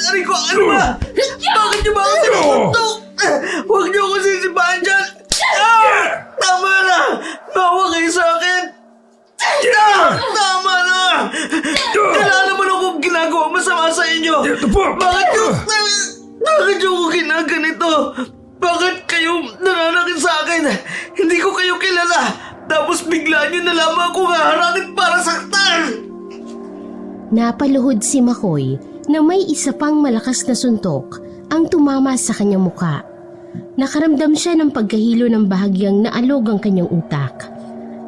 Rico, ano ba? Bakit niyo ba ako sinusuntok? Huwag niyo ako sisipahan dyan! Tama na! Bawa kayo sa akin! Tama na! Kailangan naman akong ginagawa masama sa inyo! Bakit niyo ako ginaganito? Bakit kayo nananakit sa akin? Hindi ko kayo kilala! Tapos bigla niyo na lamang akong haharangin para saktan! Napaluhod si McCoy na may isa pang malakas na suntok ang tumama sa kanyang muka. Nakaramdam siya ng pagkahilo ng bahagyang naalog ang kanyang utak.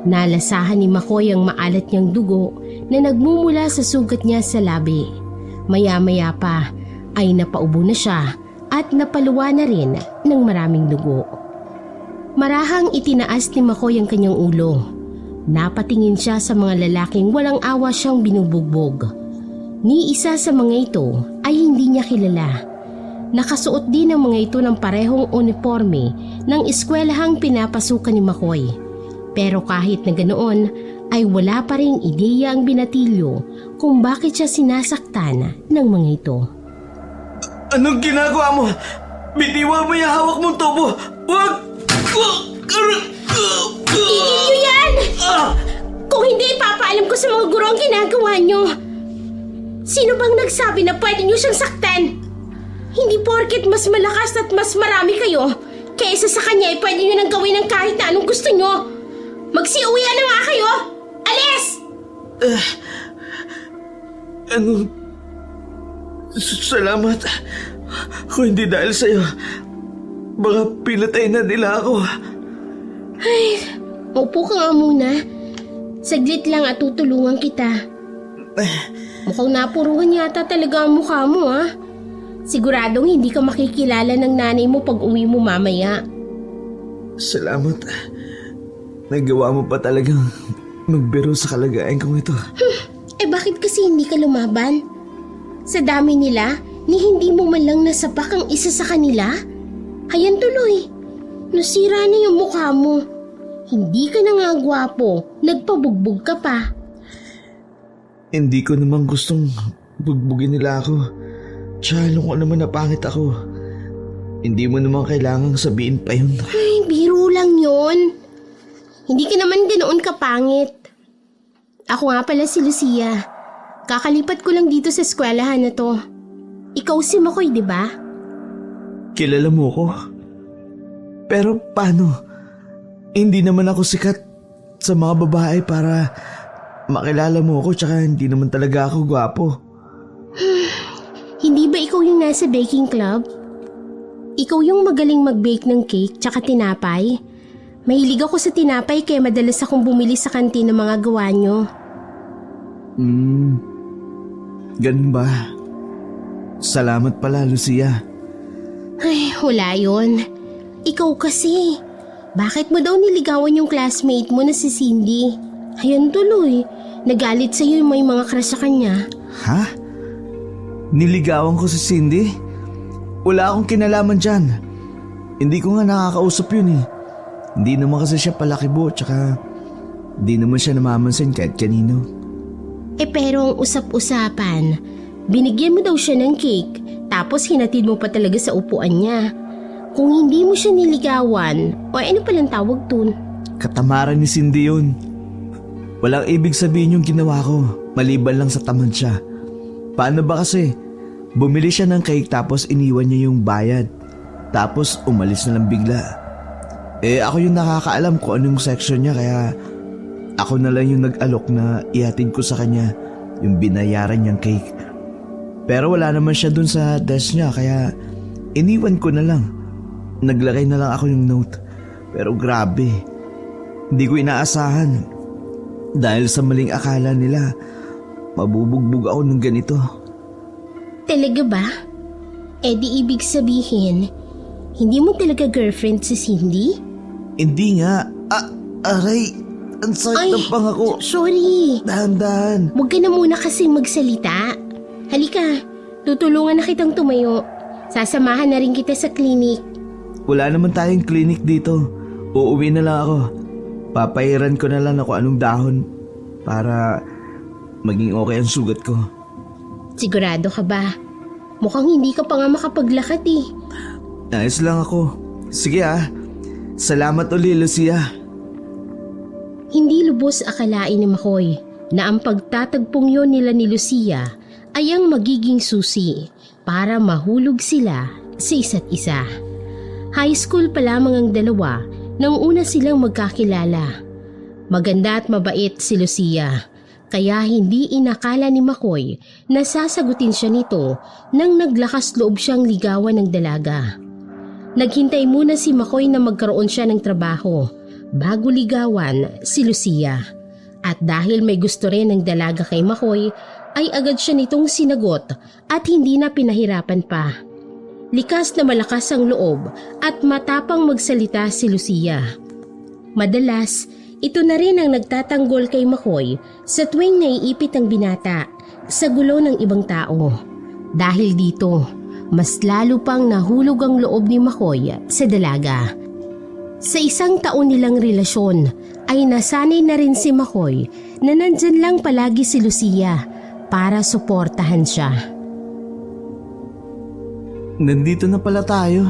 Nalasahan ni McCoy ang maalat niyang dugo na nagmumula sa sugat niya sa labi. Maya-maya pa ay napaubo na siya at napaluwa na rin ng maraming dugo. Marahang itinaas ni McCoy ang kanyang ulo. Napatingin siya sa mga lalaking walang awa siyang binubugbog. Ni isa sa mga ito ay hindi niya kilala. Nakasuot din ang mga ito ng parehong uniforme ng eskwelahang pinapasukan ni McCoy. Pero kahit na ganoon ay wala pa ring ideya ang binatilyo kung bakit siya sinasaktan ng mga ito. Anong ginagawa mo? Bitiwan mo yung hawak mong tubo! Huwag! Tigil niyo yan! Kung hindi, ipapaalam ko sa mga guro ang ginagawa niyo. Sino bang nagsabi na pwede niyo siyang saktan? Hindi porket mas malakas at mas marami kayo, kaysa sa kanya ay pwede niyo nang gawin ng kahit na anong gusto niyo. Magsiuwian na nga kayo! Alis! Salamat. Kung hindi dahil sa'yo, baka pinatay na nila ako. Ay, upo ka nga muna. Saglit lang at tutulungan kita. Mukhang napuruhan yata talaga ang mukha mo, ha? Siguradong hindi ka makikilala ng nanay mo pag uwi mo mamaya. Salamat. Nagawa mo pa talagang magbiro sa kalagayan kong ito. Eh bakit kasi hindi ka lumaban? Sa dami nila, ni hindi mo man lang nasapak ang isa sa kanila? Hayan tuloy. Nasira na yung mukha mo. Hindi ka na nga gwapo. Nagpabugbog ka pa. Hindi ko naman gustong bugbugin nila ako. Tsaka alam ko naman na pangit ako. Hindi mo naman kailangang sabihin pa yun. Ay, biro lang yun. Hindi ka naman ganoon kapangit. Ako nga pala si Lucia. Kakalipat ko lang dito sa eskwelahan na to. Ikaw si Makoy, di ba? Kilala mo ko? Pero paano? Hindi naman ako sikat sa mga babae para makilala mo ako, tsaka hindi naman talaga ako gwapo. Hindi ba ikaw yung nasa baking club? Ikaw yung magaling mag-bake ng cake tsaka tinapay? Mahilig ako sa tinapay kaya madalas akong bumili sa kantin ng mga gawa nyo. Ganun ba? Salamat pala, Lucia. Ay, wala yun. Ikaw kasi. Bakit mo daw niligawan yung classmate mo na si Cindy? Ayan tuloy. Nagalit sa'yo yung may mga crush sa kanya. Ha? Niligawan ko si Cindy? Wala akong kinalaman dyan. Hindi ko nga nakakausap yun eh. Hindi naman kasi siya palakibo, tsaka hindi naman siya namamansin kahit kanino. Eh pero ang usap-usapan, binigyan mo daw siya ng cake, tapos hinatid mo pa talaga sa upuan niya. Kung hindi mo siya niligawan, o ano palang tawag dun? Katamaran ni Cindy yun. Walang ibig sabihin yung ginawa ko, maliban lang sa tamad siya. Paano ba kasi? Bumili siya ng cake tapos iniwan niya yung bayad. Tapos umalis na lang bigla. Eh ako yung nakakaalam kung anong section niya, kaya ako na lang yung nag-alok na ihatid ko sa kanya yung binayaran niyang cake. Pero wala naman siya dun sa desk niya, kaya iniwan ko na lang. Naglagay na lang ako yung note. Pero grabe, hindi ko inaasahan. Dahil sa maling akala nila, mabubugbog ako ng ganito. Talaga ba? Eh di ibig sabihin, hindi mo talaga girlfriend si Cindy? Hindi nga. Aray, ang sakit ng pangako. Sorry. Dahan-dahan. Huwag ka na muna kasi magsalita. Halika, tutulungan na kitang tumayo. Sasamahan na rin kita sa klinik. Wala naman tayong clinic dito. Uuwi na lang ako. Papairan ko na lang ako anong dahon para maging okay ang sugat ko. Sigurado ka ba? Mukhang hindi ka pa nga makapaglakad eh. Ayos lang ako. Sige Salamat uli, Lucia. Hindi lubos akalain ni Makoy na ang pagtatagpong yon nila ni Lucia ay ang magiging susi para mahulog sila sa isa't isa. High school pa lamang ang dalawa nang una silang magkakilala. Maganda at mabait si Lucia, kaya hindi inakala ni Makoy na sasagutin siya nito nang naglakas loob siyang ligawan ng dalaga. Naghintay muna si Makoy na magkaroon siya ng trabaho bago ligawan si Lucia. At dahil may gusto rin ng dalaga kay Makoy, ay agad siya nitong sinagot at hindi na pinahirapan pa. Likas na malakas ang loob at matapang magsalita si Lucia. Madalas, ito na rin ang nagtatanggol kay Makoy sa tuwing naiipit ang binata sa gulo ng ibang tao. Dahil dito, mas lalo pang nahulog ang loob ni Makoy sa dalaga. Sa isang taon nilang relasyon ay nasanay na rin si Makoy na nandyan lang palagi si Lucia para suportahan siya. Nandito na pala tayo.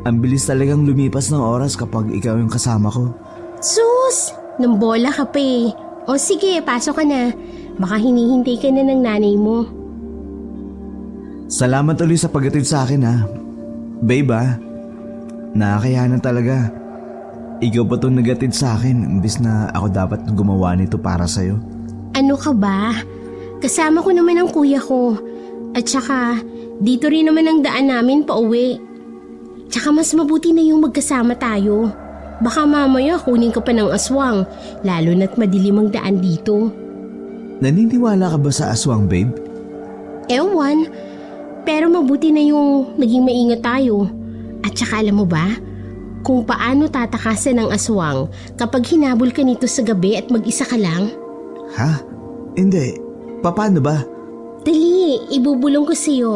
Ang bilis talagang lumipas ng oras kapag ikaw yung kasama ko. Sus! Nambola ka pa eh. O sige, pasok ka na. Baka hinihintay ka na ng nanay mo. Salamat ulit sa paghatid sa akin Babe nakakayanan talaga. Ikaw pa itong nagatid sa akin imbis na ako dapat gumawa nito para sa'yo. Ano ka ba? Kasama ko naman ang kuya ko. At saka, dito rin naman ang daan namin pa uwi. Tsaka mas mabuti na yung magkasama tayo. Baka mamaya kunin ka pa ng aswang, lalo na't madilim ang daan dito. Naniniwala ka ba sa aswang, babe? Ewan, pero mabuti na yung naging maingat tayo. At saka alam mo ba, kung paano tatakasan ng aswang kapag hinabol ka nito sa gabi at mag-isa ka lang? Ha? Hindi. Paano ba? Dali, ibubulong ko sa'yo.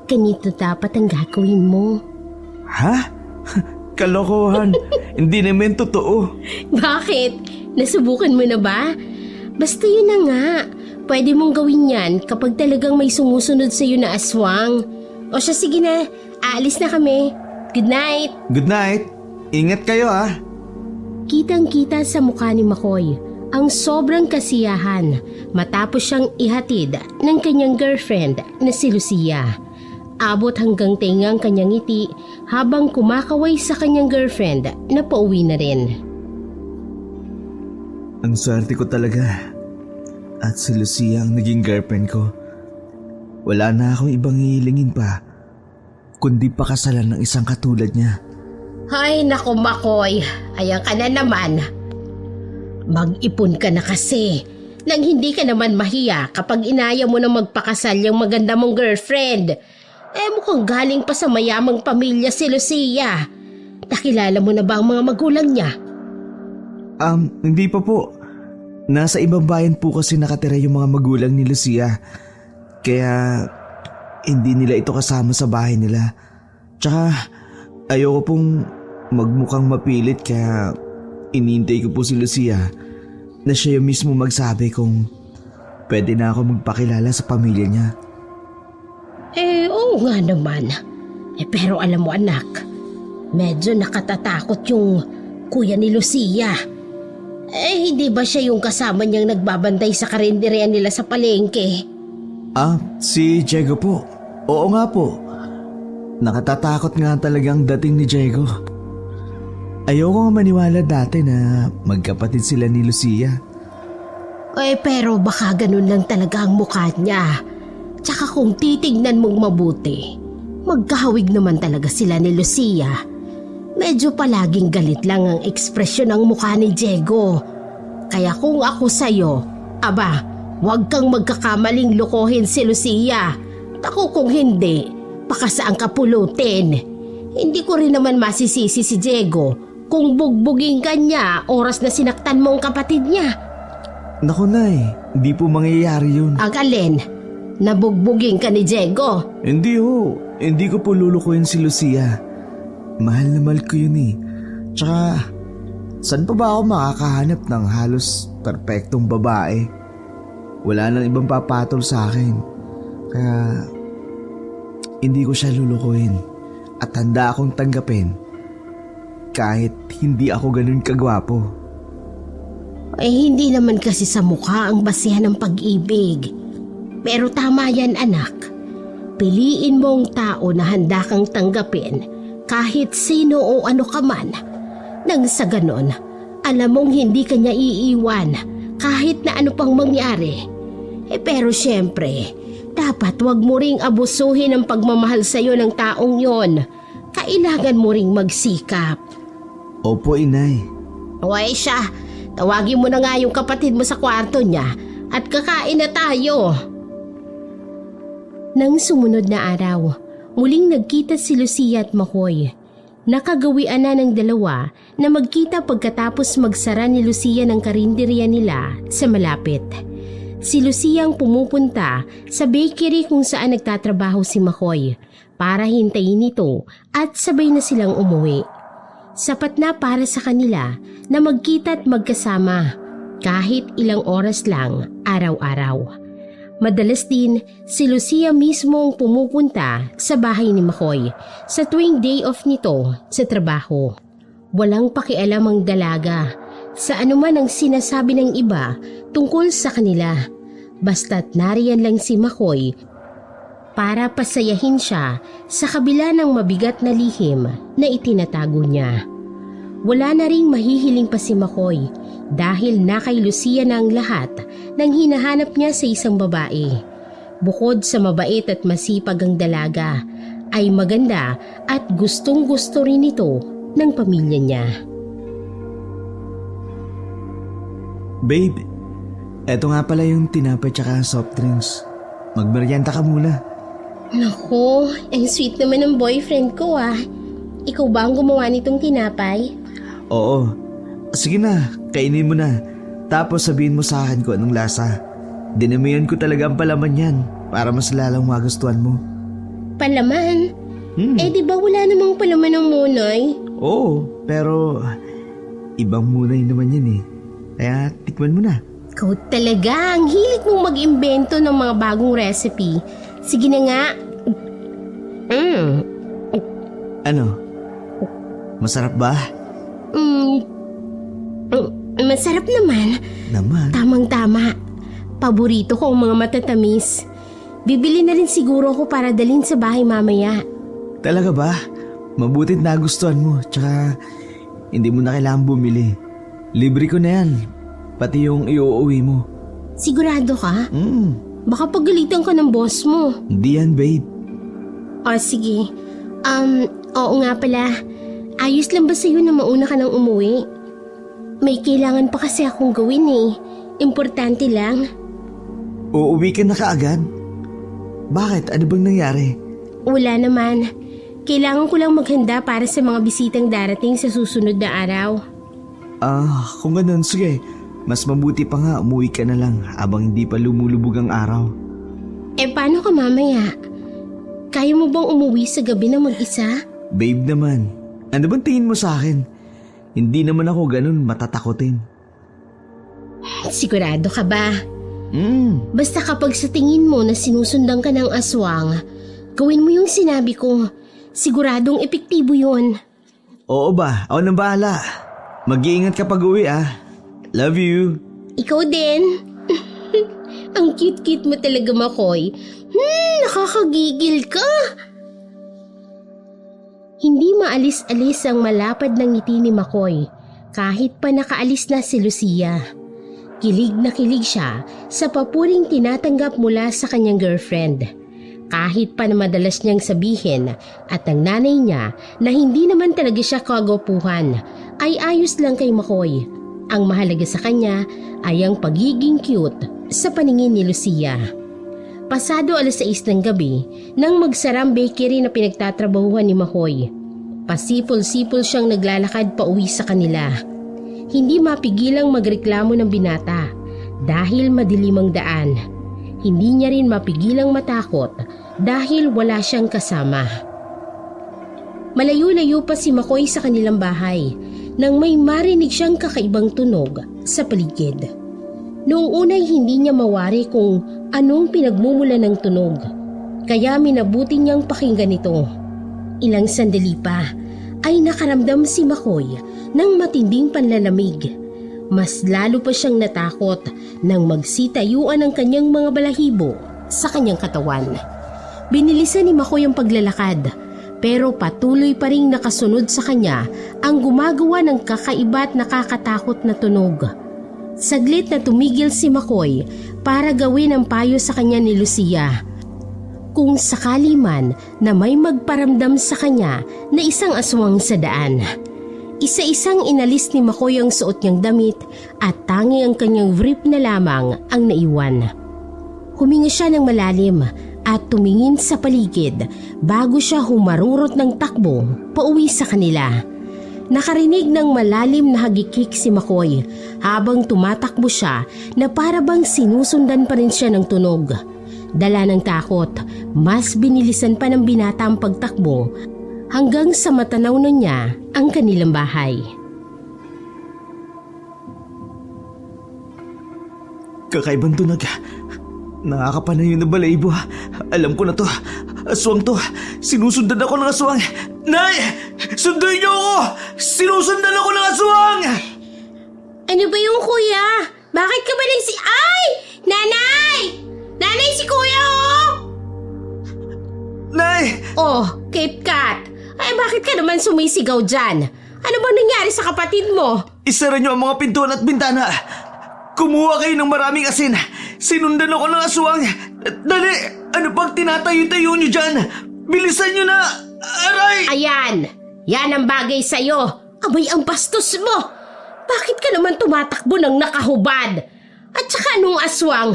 Ganito dapat ang gagawin mo. Ha? Kalokohan. Hindi naman totoo. Bakit? Nasubukan mo na ba? Basta yun na nga. Pwede mong gawin yan kapag talagang may sumusunod sa'yo na aswang. O siya, sige na. Aalis na kami. Good night. Good night. Ingat kayo Kitang-kita sa mukha ni Makoy ang sobrang kasiyahan matapos siyang ihatid ng kanyang girlfriend na si Lucia. Abot hanggang tengang kanyang ngiti habang kumakaway sa kanyang girlfriend na pauwi na rin. Ang swerte ko talaga. At si Lucia ang naging girlfriend ko. Wala na akong ibang hihilingin pa, kundi pakasalan ng isang katulad niya. Ay nako Makoy, ayan ka na naman. Mag-ipon ka na kasi nang hindi ka naman mahiya kapag inaya mo na magpakasal yung maganda mong girlfriend. Mukhang galing pa sa mayamang pamilya si Lucia. Nakilala mo na ba ang mga magulang niya? Hindi pa po. Nasa ibang bayan po kasi nakatira yung mga magulang ni Lucia. Kaya hindi nila ito kasama sa bahay nila. Tsaka ayoko pong magmukhang mapilit kaya inintay ko po si Lucia na siya yung mismo magsabi kung pwede na ako magpakilala sa pamilya niya. Oo nga naman. Pero alam mo anak, medyo nakatatakot yung kuya ni Lucia. Hindi ba siya yung kasama niyang nagbabantay sa karinderya nila sa palengke? Si Diego po. Oo nga po. Nakatatakot nga talagang dating ni Diego. Ayoko nga maniwala dati na magkapatid sila ni Lucia. Pero baka ganun lang talaga ang mukha niya. Tsaka kung titignan mong mabuti, magkahawig naman talaga sila ni Lucia. Medyo palaging galit lang ang ekspresyon ng mukha ni Diego. Kaya kung ako sa'yo, huwag kang magkakamaling lokohin si Lucia. Ako kung hindi, baka saan ka pulutin. Hindi ko rin naman masisisi si Diego kung bugbugin ka niya oras na sinaktan mo ang kapatid niya. Naku Nay, hindi po mangyayari yun. Ang alin? Nabugbugin ka ni Diego? Hindi ko po lulukuhin si Lucia. Mahal na mahal ko yun Tsaka, saan pa ba ako makakahanap ng halos perpektong babae? Wala nang ibang papatol sa akin. Kaya hindi ko siya lulukuhin at handa akong tanggapin kahit hindi ako ganun kagwapo. Hindi naman kasi sa mukha ang basihan ng pag-ibig. Pero tama yan, anak. Piliin mo ang tao na handa kang tanggapin kahit sino o ano ka man. Nang sa ganon, alam mong hindi ka niya iiwan kahit na ano pang mangyari. Pero syempre, dapat wag mo ring abusuhin ang pagmamahal sa'yo ng taong yon. Kailangan mo ring magsikap. Opo, Inay. O siya, tawagin mo na nga yung kapatid mo sa kwarto niya at kakain na tayo. Nang sumunod na araw, muling nagkita si Lucia at Makoy. Nakagawian na ng dalawa na magkita pagkatapos magsara ni Lucia ng karinderya nila sa malapit. Si Lucia ang pumupunta sa bakery kung saan nagtatrabaho si Makoy para hintayin ito at sabay na silang umuwi. Sapat na para sa kanila na magkita at magkasama kahit ilang oras lang araw-araw. Madalas din si Lucia mismo ang pumupunta sa bahay ni Makoy sa tuwing day off nito sa trabaho. Walang pakialam ang dalaga sa anuman ang sinasabi ng iba tungkol sa kanila. Basta't nariyan lang si Makoy para pasayahin siya sa kabila ng mabigat na lihim na itinatago niya. Wala na ring mahihiling pa si Makoy dahil na kay Lucia na ang lahat ng hinahanap niya sa isang babae. Bukod sa mabait at masipag ang dalaga, ay maganda at gustong-gusto rin ito ng pamilya niya. Babe, eto nga pala yung tinapay tsaka soft drinks. Magmeryenta ka muna. Naku, ang sweet naman ng boyfriend ko ah. Ikaw ba ang gumawa nitong tinapay? Oo. Sige na, kainin mo na. Tapos sabihin mo sa akin kung anong lasa. Dinamihan ko talaga ang palaman yan para mas lalang magustuhan mo. Palaman? Di ba wala namang palaman ng munay? Oo, pero ibang munay naman yan eh. Kaya tikman mo na. Ikaw talaga, ang hilig mong mag-imbento ng mga bagong recipe. Sige na nga. Ano? Masarap ba? Masarap naman. Tamang-tama. Paborito ko ang mga matatamis. Bibili na rin siguro ako para dalhin sa bahay mamaya. Talaga ba? Mabutit nagustuhan mo. Tsaka hindi mo na kailangan bumili. Libre ko na yan. Pati yung iuuwi mo. Sigurado ka? Baka pagalitan ka ng boss mo. Hindi yan, babe. Sige. Oo nga pala. Ayos lang ba sa'yo na mauna ka nang umuwi? May kailangan pa kasi akong gawin eh. Importante lang. Uuwi ka na kaagad? Bakit? Ano bang nangyari? Wala naman. Kailangan ko lang maghanda para sa mga bisitang darating sa susunod na araw. Kung ganun, sige. Mas mabuti pa nga umuwi ka na lang habang hindi pa lumulubog ang araw. Paano ka mamaya? Kaya mo bang umuwi sa gabi na mag-isa? Babe naman, ano bang tingin mo sa akin? Hindi naman ako ganun matatakotin. Sigurado ka ba? Basta kapag sa tingin mo na sinusundan ka ng aswang, gawin mo yung sinabi ko. Siguradong epektibo yun. Oo ba? Ako nang bahala. Mag-iingat ka pag uwi ah. Love you. Ikaw din. Ang cute-cute mo talaga, Makoy. Nakakagigil ka. Hindi maalis-alis ang malapad ng ngiti ni Makoy kahit pa nakaalis na si Lucia. Kilig na kilig siya sa papuring tinatanggap mula sa kanyang girlfriend. Kahit pa na madalas niyang sabihin at ang nanay niya na hindi naman talaga siya kagwapuhan, ay ayos lang kay Makoy. Ang mahalaga sa kanya ay ang pagiging cute sa paningin ni Lucia. Pasado 6:00 ng gabi nang magsarang bakery na pinagtatrabahuhan ni Makoy. Pasipol-sipol siyang naglalakad pa uwi sa kanila. Hindi mapigilang magreklamo ng binata dahil madilim ang daan. Hindi niya rin mapigilang matakot dahil wala siyang kasama. Malayo-layo pa si Makoy sa kanilang bahay nang may marinig siyang kakaibang tunog sa paligid. Noong unay hindi niya mawari kung anong pinagmumula ng tunog. kaya minabuti niyang pakinggan ito. Ilang sandali pa ay nakaramdam si Makoy ng matinding panlalamig. Mas lalo pa siyang natakot nang magsitayuan ang kanyang mga balahibo sa kanyang katawan. Binilisan ni Makoy ang paglalakad, pero patuloy pa ring nakasunod sa kanya ang gumagawa ng kakaiba at nakakatakot na tunog. Saglit na tumigil si Makoy para gawin ang payo sa kanya ni Lucia. Kung sakali man na may magparamdam sa kanya na isang aswang sa daan. Isa-isang inalis ni Makoy ang suot niyang damit at tanging ang kanyang wrap na lamang ang naiwan. Huminga siya ng malalim at tumingin sa paligid bago siya humarurot ng takbo pauwi sa kanila. Nakarinig ng malalim na hagikik si Makoy habang tumatakbo siya na para bang sinusundan pa rin siya ng tunog. Dala ng takot, mas binilisan pa ng binata ang pagtakbo hanggang sa matanaw na niya ang kanilang bahay. Kakaibang tunog. Nakakapanayo na balahibo. Alam ko na to. Aswang to. Sinusundan ako ng aswang. Nay! Sunduin niyo ako! Sinusundan ako ng aswang! Ano ba yung kuya? Bakit ka ba Ay! Nanay! Nanay, si kuya oh! Nay! Oh, Cape Cat. Ay, bakit ka naman sumisigaw dyan? Ano ba nangyari sa kapatid mo? Isara niyo ang mga pintuan at bintana. Kumuha kayo ng maraming asin. Sinundan ako ng aswang. Dali! Ano pang tinatayo-tayo niyo dyan? Bilisan niyo na! Aray! Ayan! Yan ang bagay sa'yo. Abay, ang bastos mo! Bakit ka naman tumatakbo ng nakahubad? At saka anong aswang?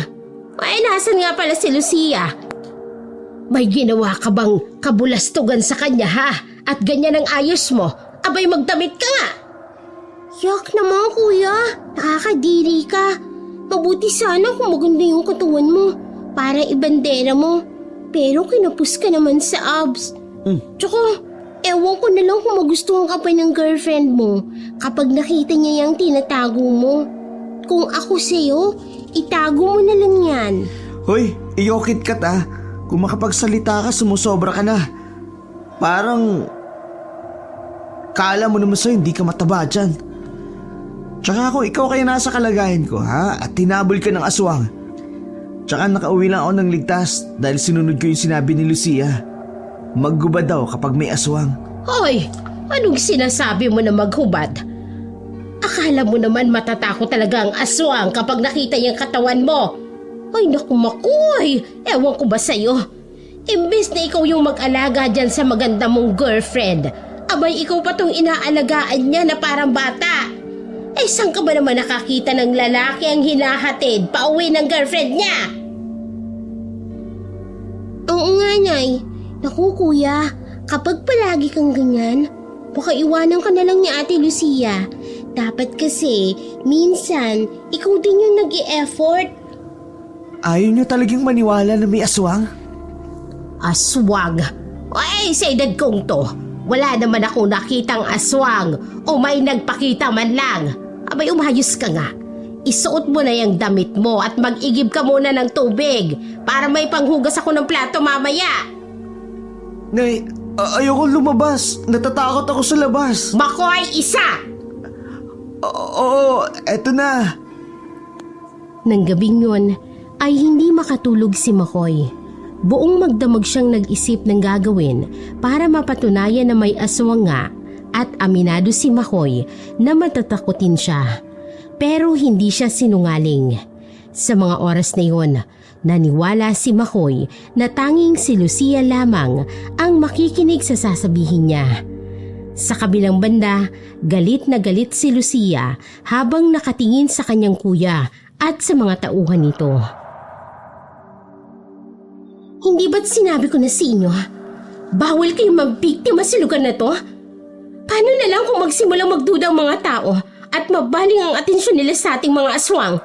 Ay, nasan nga pala si Lucia? May ginawa ka bang kabulastugan sa kanya ha? At ganyan ang ayos mo? Abay, magdamit ka nga! Yak naman kuya, nakakadiri ka. Mabuti sana kung maganda yung katawan mo para ibandera mo. Pero kinapos ka naman sa abs. Tsaka, ewan ko na lang kung magustuhan ka pa ng girlfriend mo kapag nakita niya yung tinatago mo. Kung ako sa'yo, itago mo na lang yan. Hoy, iyokit ka ta. Kung makapagsalita ka, sumusobra ka na. Parang kala mo naman sa'yo, hindi ka mataba dyan. Tsaka kung ikaw kayo nasa kalagayan ko, ha? At tinabol ka ng aswang. Tsaka nakauwi lang ako ng ligtas dahil sinunod ko yung sinabi ni Lucia. Maghubad daw kapag may aswang. Hoy, anong sinasabi mo na maghubad? Akala mo naman matatakot talaga ang aswang kapag nakita yung katawan mo. Ay naku Makoy, ewan ko ba sa'yo? Imbes na ikaw yung mag-alaga dyan sa maganda mong girlfriend, abay ikaw pa tong inaalagaan niya na parang bata. Eh saan ka ba naman nakakita ng lalaki ang hinahatid pauwi ng girlfriend niya? Oo nga, Nay. Naku, Kuya, kapag palagi kang ganyan, baka iwanan ka na lang ni Ate Lucia. Dapat kasi, minsan, ikaw din yung nag-i-effort. Ayaw niyo talagang maniwala na may aswang? Aswang? Ay, sa edad kong to, wala naman akong nakitang aswang o may nagpakita man lang. Abay, umayos ka nga. Isuot mo na yung damit mo at mag-igib ka muna ng tubig para may panghugas ako ng plato mamaya. Nay, ayoko lumabas. Natatakot ako sa labas. Makoy, isa! Oo, eto na. Nang gabing yun, ay hindi makatulog si Makoy. Buong magdamag siyang nag-isip ng gagawin para mapatunayan na may aswang nga at aminado si Makoy na matatakutin siya. Pero hindi siya sinungaling. Sa mga oras na yun, naniwala si Makoy na tanging si Lucia lamang ang makikinig sa sasabihin niya. Sa kabilang banda, galit na galit si Lucia habang nakatingin sa kanyang kuya at sa mga tauhan nito. Hindi ba't sinabi ko na sa inyo? Bawal kayong mabiktima sa lugar na to? Paano na lang kung magsimulang magduda ang mga tao at mabaling ang atensyon nila sa ating mga aswang?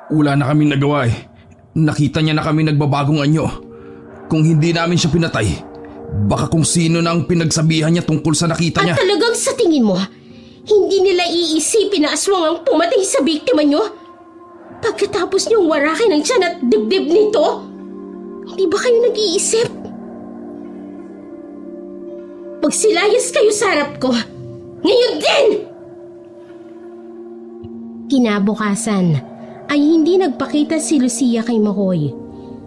Wala na kaming nagawa eh. Nakita niya na kami nagbabagong anyo. Kung hindi namin siya pinatay, baka kung sino na ang pinagsabihan niya tungkol sa nakita niya. At talagang sa tingin mo, hindi nila iisipin na aswang ang pumatay sa biktima nyo? Pagkatapos niyong warakin ang tiyan at dibdib nito? Hindi ba kayo nag-iisip? Pagsilayas kayo sa harap ko, ngayon din! Kinabukasan ay hindi nagpakita si Lucia kay Makoy.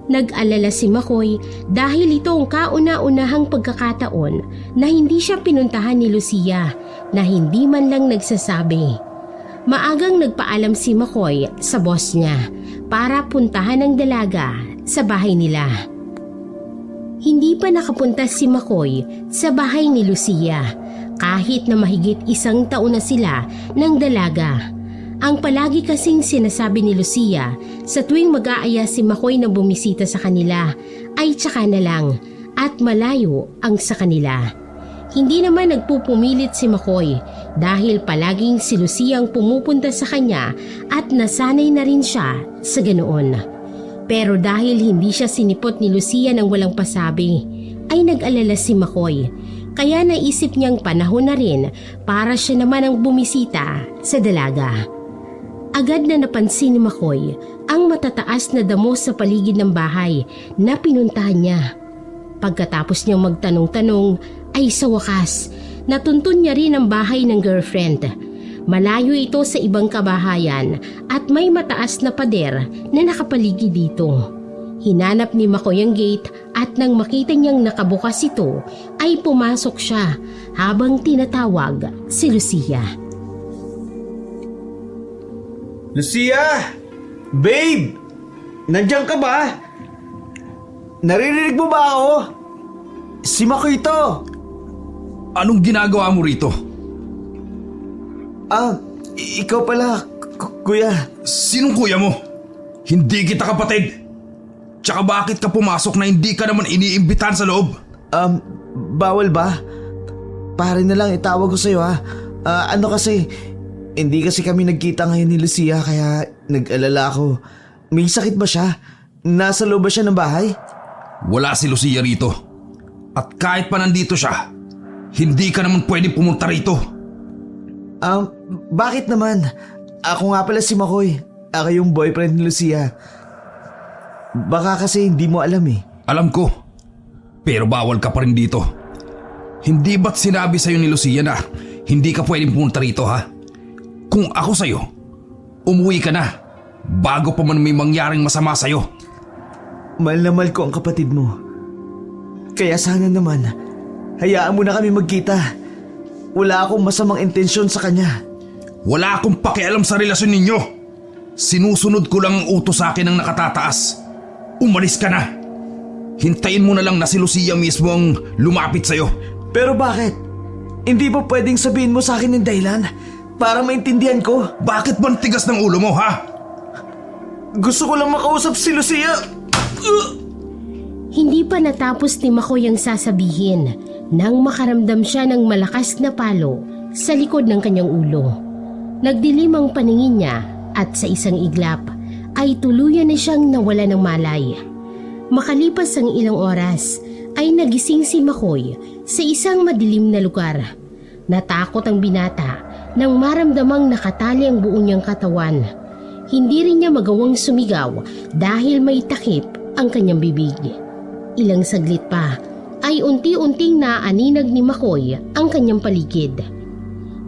Nag-alala si Makoy dahil ito ang kauna-unahang pagkakataon na hindi siya pinuntahan ni Lucia na hindi man lang nagsasabi. Maagang nagpaalam si Makoy sa boss niya para puntahan ang dalaga sa bahay nila. Hindi pa nakapunta si Makoy sa bahay ni Lucia kahit na mahigit 1 taon na sila ng dalaga. Ang palagi kasing sinasabi ni Lucia sa tuwing mag-aaya si Makoy na bumisita sa kanila ay tsaka na lang at malayo ang sa kanila. Hindi naman nagpupumilit si Makoy dahil palaging si Lucia ang pumupunta sa kanya at nasanay na rin siya sa ganoon. Pero dahil hindi siya sinipot ni Lucia ng walang pasabi, ay nag-alala si Makoy. Kaya naisip niyang panahon na rin para siya naman ang bumisita sa dalaga. Agad na napansin ni Makoy ang matataas na damo sa paligid ng bahay na pinuntahan niya. Pagkatapos niyang magtanong-tanong ay sa wakas, natuntun niya rin ang bahay ng girlfriend. Malayo ito sa ibang kabahayan at may mataas na pader na nakapaligid dito. Hinanap ni Makoy ang gate at nang makita niyang nakabukas ito ay pumasok siya habang tinatawag si Lucia. Lucia! Babe! Nandiyan ka ba? Naririnig mo ba ako? Si Makoy ito! Anong ginagawa mo rito? Ikaw pala, kuya. Sinong kuya mo? Hindi kita kapatid. Tsaka bakit ka pumasok na hindi ka naman iniimbitahan sa loob? Bawal ba? Pare na lang itawag ko sa'yo ha. Kasi, hindi kasi kami nagkita ngayon ni Lucia kaya nag-alala ako. May sakit ba siya? Nasa loob ba siya ng bahay? Wala si Lucia rito. At kahit pa nandito siya, hindi ka naman pwede pumunta rito. Bakit naman? Ako nga pala si Makoy. Ako yung boyfriend ni Lucia. Baka kasi hindi mo alam eh. Alam ko. Pero bawal ka pa rin dito. Hindi ba't sinabi sa'yo ni Lucia na hindi ka pwedeng pumunta rito ha? Kung ako sa'yo, umuwi ka na bago pa man may mangyaring masama sa'yo. Mahal na mahal ko ang kapatid mo. Kaya sana naman, hayaan mo na kami magkita. Wala akong masamang intensyon sa kanya. Wala akong pakialam sa relasyon ninyo. Sinusunod ko lang ang utos sa akin ng nakatataas. Umalis ka na. Hintayin mo na lang na si Lucia mismo ang lumapit sa'yo. Pero bakit? Hindi ba pwedeng sabihin mo sa akin ng dahilan para maintindihan ko? Bakit ba ang tigas ng ulo mo ha? Gusto ko lang makausap si Lucia. Hindi pa natapos ni Makoy ang sasabihin nang makaramdam siya ng malakas na palo sa likod ng kanyang ulo. Nagdilim ang paningin niya at sa isang iglap ay tuluyan na siyang nawala ng malay. Makalipas ang ilang oras ay nagising si Makoy sa isang madilim na lugar. Natakot ang binata nang maramdamang nakatali ang buong niyang katawan. Hindi rin niya magawang sumigaw dahil may takip ang kanyang bibig. Ilang saglit pa ay unti-unting naaaninag ni Makoy ang kanyang paligid.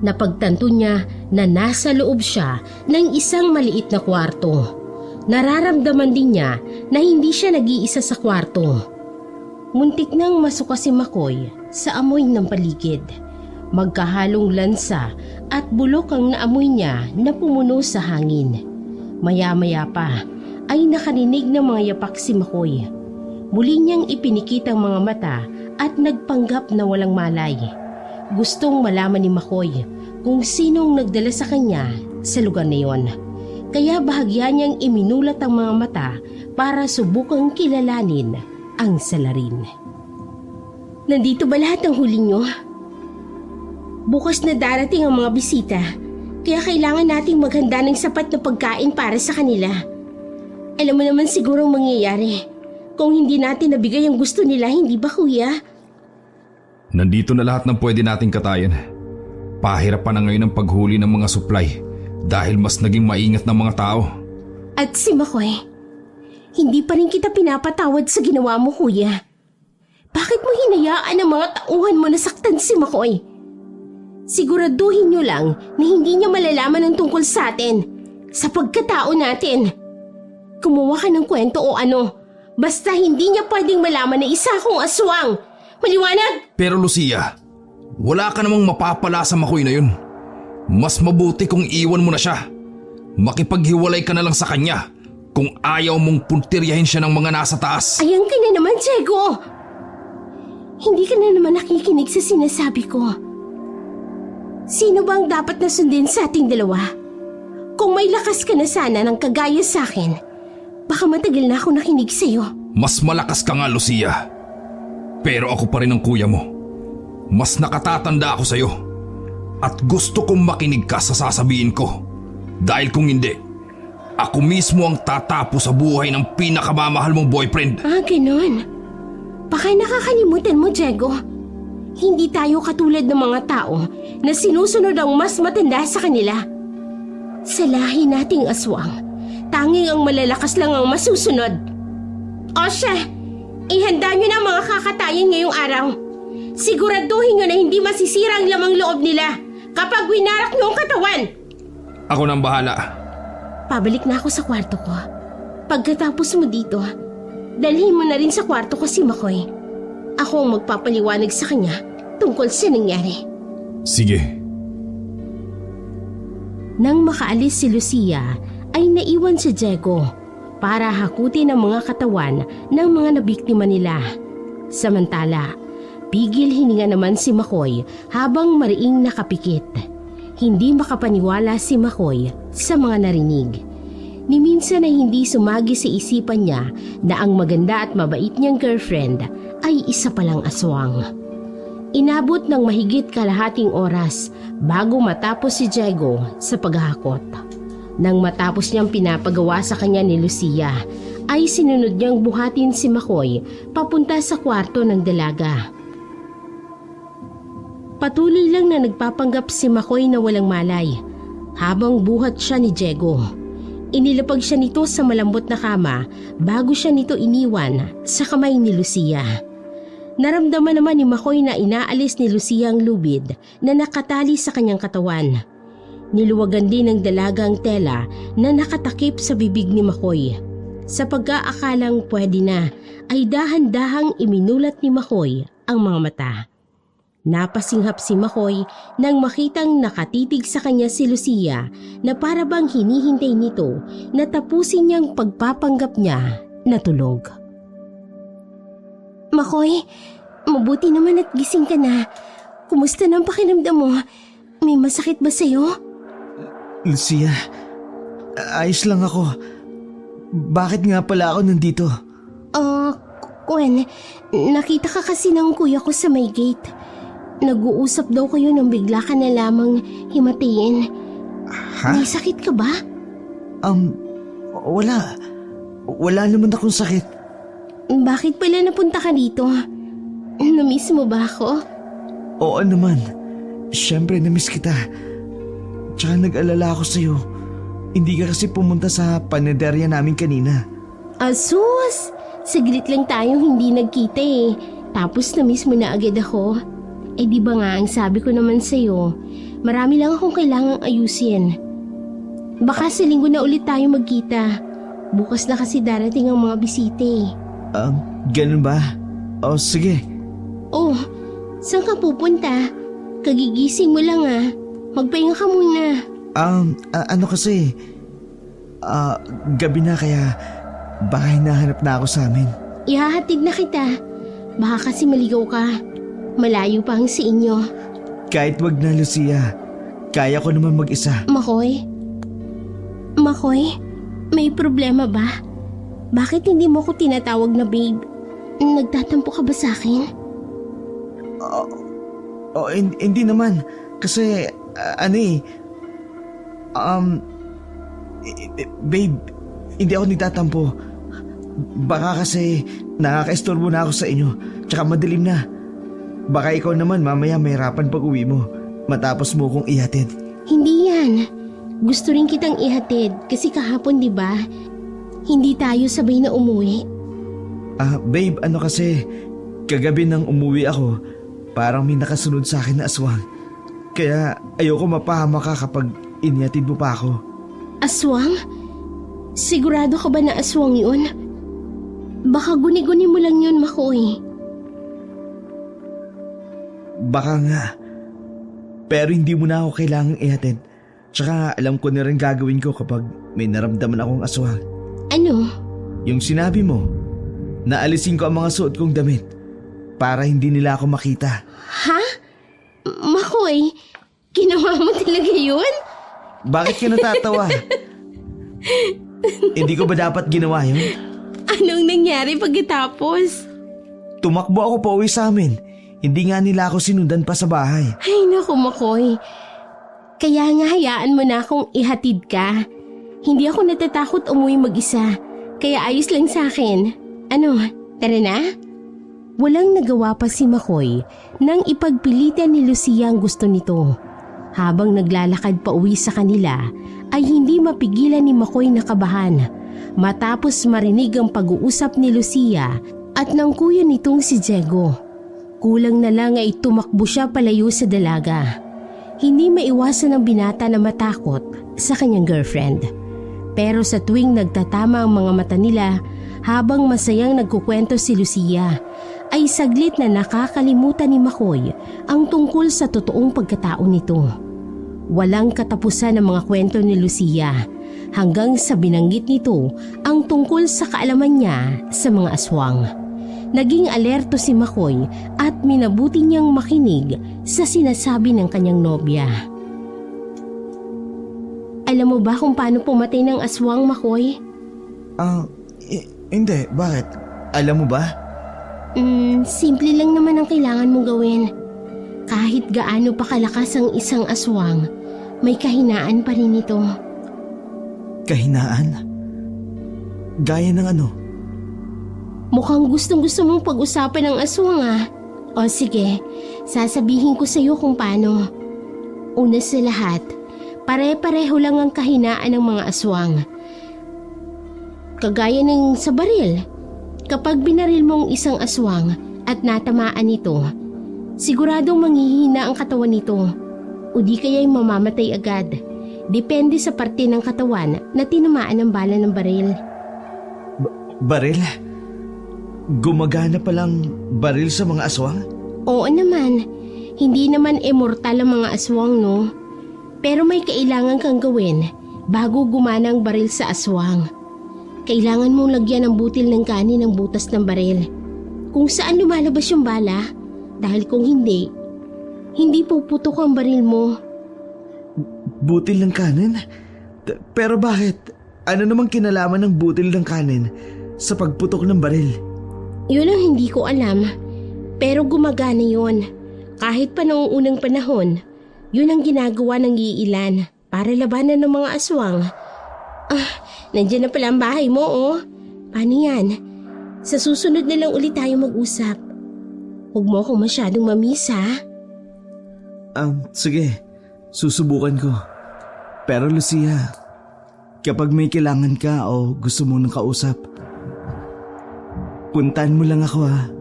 Napagtanto niya na nasa loob siya ng isang maliit na kwarto. Nararamdaman din niya na hindi siya nag-iisa sa kwarto. Muntik nang masuka si Makoy sa amoy ng paligid. Magkahalong lansa at bulok ang naamoy niya na pumuno sa hangin. Maya-maya pa ay nakarinig ng mga yapak si Makoy. Muli niyang ipinikit ang mga mata at nagpanggap na walang malay. Gustong malaman ni Makoy kung sinong nagdala sa kanya sa lugar na yon. Kaya bahagya niyang iminulat ang mga mata para subukang kilalanin ang salarin. Nandito ba lahat ng huli niyo? Bukas na darating ang mga bisita, kaya kailangan nating maghanda ng sapat na pagkain para sa kanila. Alam mo naman siguro ang mangyayari kung hindi natin nabigay ang gusto nila, hindi ba kuya? Nandito na lahat ng pwede nating katayan. Pahirap pa na ngayon ang paghuli ng mga supply dahil mas naging maingat ng mga tao. At si Makoy, Hindi pa rin kita pinapatawad sa ginawa mo, kuya. Bakit mo hinayaan ang mga tauhan mo na saktan si Makoy? Siguraduhin niyo lang na hindi niya malalaman ang tungkol sa atin, sa pagkatao natin. Kumuha ka ng kwento o ano, basta hindi niya pwedeng malaman na isa akong aswang. Maliwanag? Pero Lucia, wala ka namang mapapala sa Makoy na yun. Mas mabuti kung iwan mo na siya. Makipaghiwalay ka na lang sa kanya kung ayaw mong puntiryahin siya ng mga nasa taas. Ayan ka na naman, Diego. Hindi ka na naman nakikinig sa sinasabi ko. Sino ba ang dapat na sundin sa ating dalawa? Kung may lakas ka na sana ng kagaya sa akin, baka matagal na ako nakinig sa'yo. Mas malakas ka nga, Lucia. Pero ako pa rin ang kuya mo. Mas nakatatanda ako sa'yo. At gusto kong makinig ka sa sasabihin ko. Dahil kung hindi, ako mismo ang tatapos sa buhay ng pinakamamahal mong boyfriend. Ganon. Baka nakakalimutan mo, Diego. Hindi tayo katulad ng mga tao na sinusunod ang mas matanda sa kanila. Sa lahi nating aswang, tanging ang malalakas lang ang masusunod. O siya, ihanda nyo na ang mga kakatayin ngayong araw. Siguraduhin nyo na hindi masisira ang lamang loob nila kapag winarak nyo ang katawan. Ako nang bahala. Pabalik na ako sa kwarto ko. Pagkatapos mo dito, dalhin mo na rin sa kwarto ko si Makoy. Ako ang magpapaliwanag sa kanya tungkol sa nangyari. Sige. Nang makaalis si Lucia, ay naiwan si Diego para hakutin ang mga katawan ng mga nabiktima nila. Samantala, pigil hininga naman si Makoy habang mariing nakapikit. Hindi makapaniwala si Makoy sa mga narinig. Ni minsan ay hindi sumagi sa isipan niya na ang maganda at mabait niyang girlfriend ay isa palang aswang. Inabot ng mahigit kalahating oras bago matapos si Diego sa paghahakot. Nang matapos niyang pinapagawa sa kanya ni Lucia, ay sinunod niyang buhatin si Makoy papunta sa kwarto ng dalaga. Patuloy lang na nagpapanggap si Makoy na walang malay habang buhat siya ni Diego. Inilapag siya nito sa malambot na kama bago siya nito iniwan sa kamay ni Lucia. Naramdaman naman ni Makoy na inaalis ni Lucia ang lubid na nakatali sa kanyang katawan. Niluwagan din ng dalaga ang tela na nakatakip sa bibig ni Makoy. Sa pag-aakalang pwede na, ay dahan-dahang iminulat ni Makoy ang mga mata. Napasinghap si Makoy nang makitang nakatitig sa kanya si Lucia na para bang hinihintay nito na tapusin niyang pagpapanggap niya na tulog. Makoy, mabuti naman at gising ka na. Kumusta na ang pakiramdam mo? May masakit ba sa'yo? Lucia, ayos lang ako. Bakit nga pala ako nandito? Gwen, nakita ka kasi ng kuya ko sa may gate. Nag-uusap daw kayo nang bigla ka na lamang himatiin. Ha? May sakit ka ba? Wala. Wala naman akong sakit. Bakit pala napunta ka dito? Namiss mo ba ako? Oo naman. Siyempre, namiss kita. Tsaka nag-alala ako sa'yo. Hindi ka kasi pumunta sa panaderya namin kanina. Asus! Saglit lang tayong hindi nagkita eh. Tapos namiss mo na agad ako. Eh di ba nga ang sabi ko naman sa'yo, marami lang akong kailangang ayusin. Baka sa linggo na ulit tayo magkita. Bukas na kasi darating ang mga bisita eh. Ganun ba? O sige. Oh, saan ka pupunta? Kagigising mo lang ah. Magpahinga ka muna. Ano kasi, gabi na kaya baka hinahanap na ako sa amin. Ihahatid na kita. Baka kasi maligaw ka. Malayo pa ang sa inyo. Kahit wag na, Lucia. Kaya ko naman mag-isa. Makoy? Makoy? May problema ba? Bakit hindi mo ko tinatawag na babe? Nagtatampo ka ba sa akin? Hindi naman. Kasi, babe, hindi ako nagtatampo. Baka kasi nakaka-istorbo na ako sa inyo. Tsaka madilim na. Baka ikaw naman mamaya mahirapan pag uwi mo. Matapos mo kong ihatid. Hindi yan. Gusto rin kitang ihatid kasi kahapon, di ba? hindi tayo sabay na umuwi? Babe, ano kasi, kagabi nang umuwi ako, parang may nakasunod sa akin na aswang. Kaya ayoko mapahama ka kapag inihatid mo pa ako. Aswang? Sigurado ka ba na aswang yun? Baka guni-guni mo lang yun, Makoy. Baka nga. Pero hindi mo na ako kailangang ihatid. Tsaka alam ko na rin gagawin ko kapag may naramdaman akong aswang. Ano? Yung sinabi mo, naalisin ko ang mga suot kong damit para hindi nila ako makita. Ha? Makoy, ginawa mo talaga yun? Bakit ka natatawa? Hindi ko ba dapat ginawa yun? Anong nangyari pagkatapos? Tumakbo ako pa uwi sa amin. Hindi nga nila ako sinundan pa sa bahay. Ay naku, Makoy. Kaya nga hayaan mo na akong ihatid ka. Hindi ako natatakot umuwi mag-isa. Kaya ayos lang sa akin. Ano, tara na? Walang nagawa pa si Makoy nang ipagpilitan ni Lucia ang gusto nito. Habang naglalakad pa uwi sa kanila, ay hindi mapigilan ni Makoy na kabahan matapos marinig ang pag-uusap ni Lucia at ng kuya nitong si Diego. Kulang na lang ay tumakbo siya palayo sa dalaga. Hindi maiwasan ng binata na matakot sa kanyang girlfriend. Pero sa tuwing nagtatama ang mga mata nila habang masayang nagkukwento si Lucia, ay saglit na nakakalimutan ni Makoy ang tungkol sa totoong pagkatao nito. Walang katapusan ng mga kwento ni Lucia hanggang sa binanggit nito ang tungkol sa kaalaman niya sa mga aswang. Naging alerto si Makoy at minabuti niyang makinig sa sinasabi ng kanyang nobya. Alam mo ba kung paano pumatay ng aswang, Makoy? Hindi. Bakit? Alam mo ba? Simple lang naman ang kailangan mong gawin. Kahit gaano pa kalakas ang isang aswang, may kahinaan pa rin ito. Kahinaan? Gaya ng ano? Mukhang gustong-gusto mong pag-usapan ng aswang O sige, sasabihin ko sa iyo kung paano. Una sa lahat, pare-pareho lang ang kahinaan ng mga aswang. Kagaya ng sa baril. Kapag binaril mo ang isang aswang at natamaan ito, siguradong manghihina ang katawan nito o di kaya'y mamamatay agad. Depende sa parte ng katawan na tinamaan ng bala ng baril. Baril? Gumagana palang baril sa mga aswang? Oo naman. Hindi naman immortal ang mga aswang, no? Pero may kailangan kang gawin bago gumana ang baril sa aswang. Kailangan mong lagyan ng butil ng kanin ng butas ng baril kung saan lumalabas yung bala, dahil kung hindi puputok ang baril mo. Butil ng kanin? Pero bakit? Ano namang kinalaman ng butil ng kanin sa pagputok ng baril? Yun ang hindi ko alam, pero gumagana yun. Kahit pa noong unang panahon, yun ang ginagawa ng iilan para labanan ng mga aswang. Nandiyan na pala ang bahay mo, oh. Paano yan? Sa susunod na lang ulit tayo mag-usap. Huwag mo akong masyadong mamiss, ha? Sige. Susubukan ko. Pero Lucia, kapag may kailangan ka o gusto mo ng kausap, puntahan mo lang ako, ha?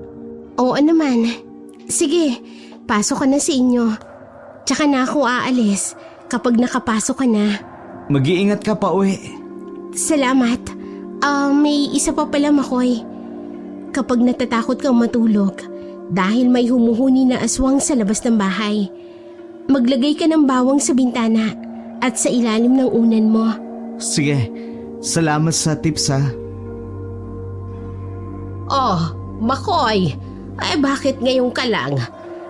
Oo naman. Sige, pasok ka na sa inyo. Tsaka na ako aalis kapag nakapasok ka na. Mag-iingat ka pa uwi. Salamat. May isa pa pala, Makoy. Kapag natatakot kang matulog dahil may humuhuni na aswang sa labas ng bahay, maglagay ka ng bawang sa bintana at sa ilalim ng unan mo. Sige, salamat sa tips, ha? Oh, Makoy, bakit ngayon ka lang?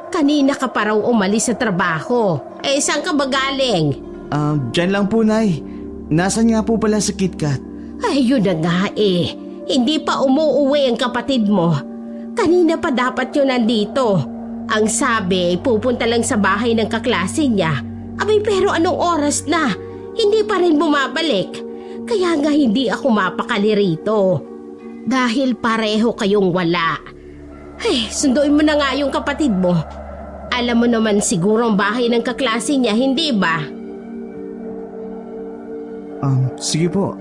Kanina ka pa raw umalis sa trabaho. Saan ka ba galing? Diyan lang po, Nay. Nasaan nga po pala sa KitKat? Yun na nga Hindi pa umuuwi ang kapatid mo. Kanina pa dapat yun nandito. Ang sabi, pupunta lang sa bahay ng kaklase niya. Pero anong oras na? Hindi pa rin bumabalik. Kaya nga hindi ako mapakali rito. Dahil pareho kayong wala. Sunduin mo na nga yung kapatid mo. Alam mo naman siguro ang bahay ng kaklase niya, hindi ba? Sige po.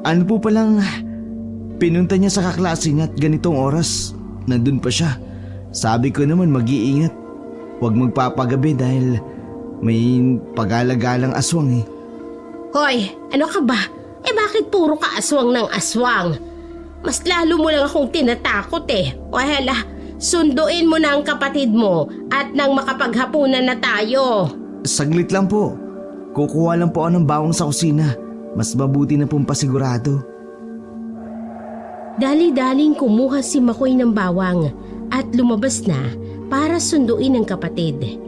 Ano po palang pinunta niya sa kaklase niya at ganitong oras, nandun pa siya. Sabi ko naman mag-iingat. Huwag magpapagabi dahil may pagalagalang aswang eh. Hoy, ano ka ba? Bakit puro ka aswang ng aswang? Mas lalo mo lang akong tinatakot eh. Wala, sunduin mo na ang kapatid mo at nang makapaghapunan na tayo. Saglit lang po. Kukuha lang po ako ng bawang sa kusina. Mas mabuti na pong pasigurado. Dali-daling kumuha si Makoy ng bawang at lumabas na para sunduin ang kapatid.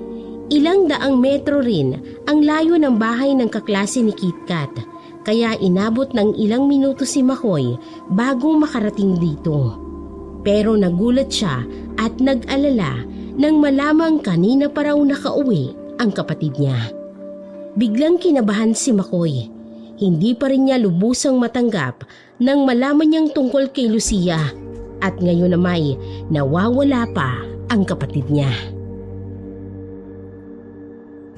Ilang daang metro rin ang layo ng bahay ng kaklase ni KitKat, kaya inabot ng ilang minuto si Makoy bago makarating dito. Pero nagulat siya at nag-alala nang malamang kanina pa raw nakauwi ang kapatid niya. Biglang kinabahan si Makoy. Hindi pa rin niya lubusang matanggap nang malaman niyang tungkol kay Lucia at ngayon na may nawawala pa ang kapatid niya.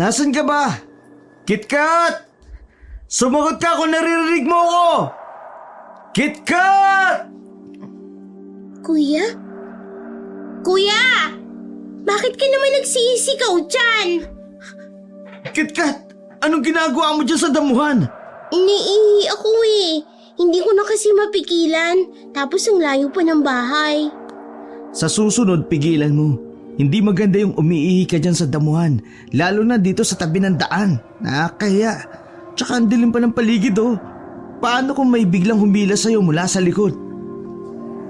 Nasaan ka ba? KitKat! Sumagot ka kung naririnig mo ako! KitKat! Kuya? Kuya! Bakit ka naman nagsisikaw dyan? KitKat! Anong ginagawa mo dyan sa damuhan? Iniihi ako eh. Hindi ko na kasi mapigilan. Tapos ang layo pa ng bahay. Sa susunod, pigilan mo. Hindi maganda yung umiihi ka dyan sa damuhan. Lalo na dito sa tabi ng daan. Nakakaya. Tsaka ang dilim pa ng paligid oh. Paano kung may biglang humila sa'yo mula sa likod?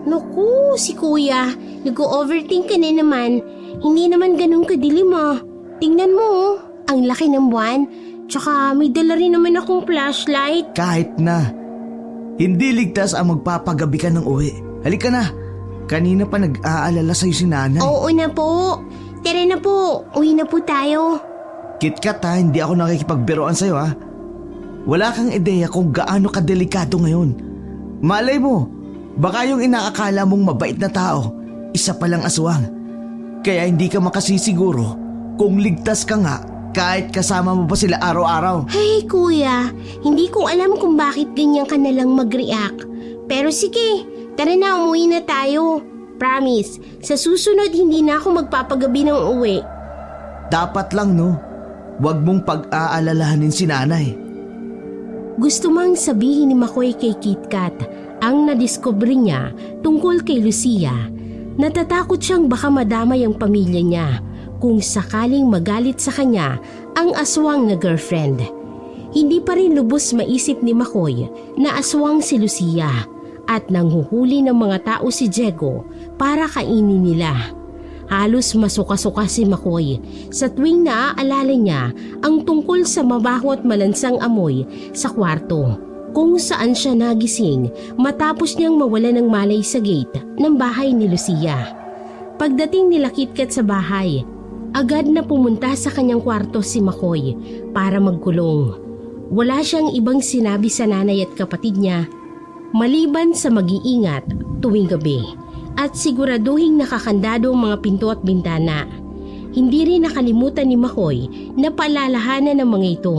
Naku, si kuya. Nag-overthink ka na naman. Hindi naman ganun kadilim ah. Tingnan mo oh. Ang laki ng buwan. Tsaka may dala rin naman akong flashlight. Kahit na. Hindi ligtas ang magpapagabi ka ng uwi. Halika na. Kanina pa nag-aalala sa'yo si nanay. Oo na po. Tara na po. Uwi na po tayo. KitKat ha, hindi ako nakikipagbiroan sa'yo ha. Wala kang ideya kung gaano kadelikado ngayon. Malay mo, baka yung inaakala mong mabait na tao, isa palang aswang. Kaya hindi ka makasisiguro kung ligtas ka nga kahit kasama mo pa sila araw-araw. Hey kuya, hindi ko alam kung bakit ganyan ka nalang mag-react. Pero sige, tara na, umuwi na tayo. Promise, sa susunod hindi na ako magpapagabi ng uwi. Dapat lang no, wag mong pag-aalalahanin si nanay. Gusto mang sabihin ni Makoy kay KitKat ang nadiskubre niya tungkol kay Lucia. Natatakot siyang baka madamay ang pamilya niya kung sakaling magalit sa kanya ang aswang na girlfriend. Hindi pa rin lubos maisip ni Makoy na aswang si Lucia at nanghuhuli ng mga tao si Diego para kainin nila. Halos masuka-suka si Makoy sa tuwing naaalala niya ang tungkol sa mabaho at malansang amoy sa kwarto kung saan siya nagising matapos niyang mawala ng malay sa gate ng bahay ni Lucia. Pagdating nila KitKat sa bahay, agad na pumunta sa kanyang kwarto si Makoy para magkulong. Wala siyang ibang sinabi sa nanay at kapatid niya maliban sa mag-iingat tuwing gabi at siguraduhing nakakandado ang mga pinto at bintana. Hindi rin nakalimutan ni Makoy na paalalahanan ng mga ito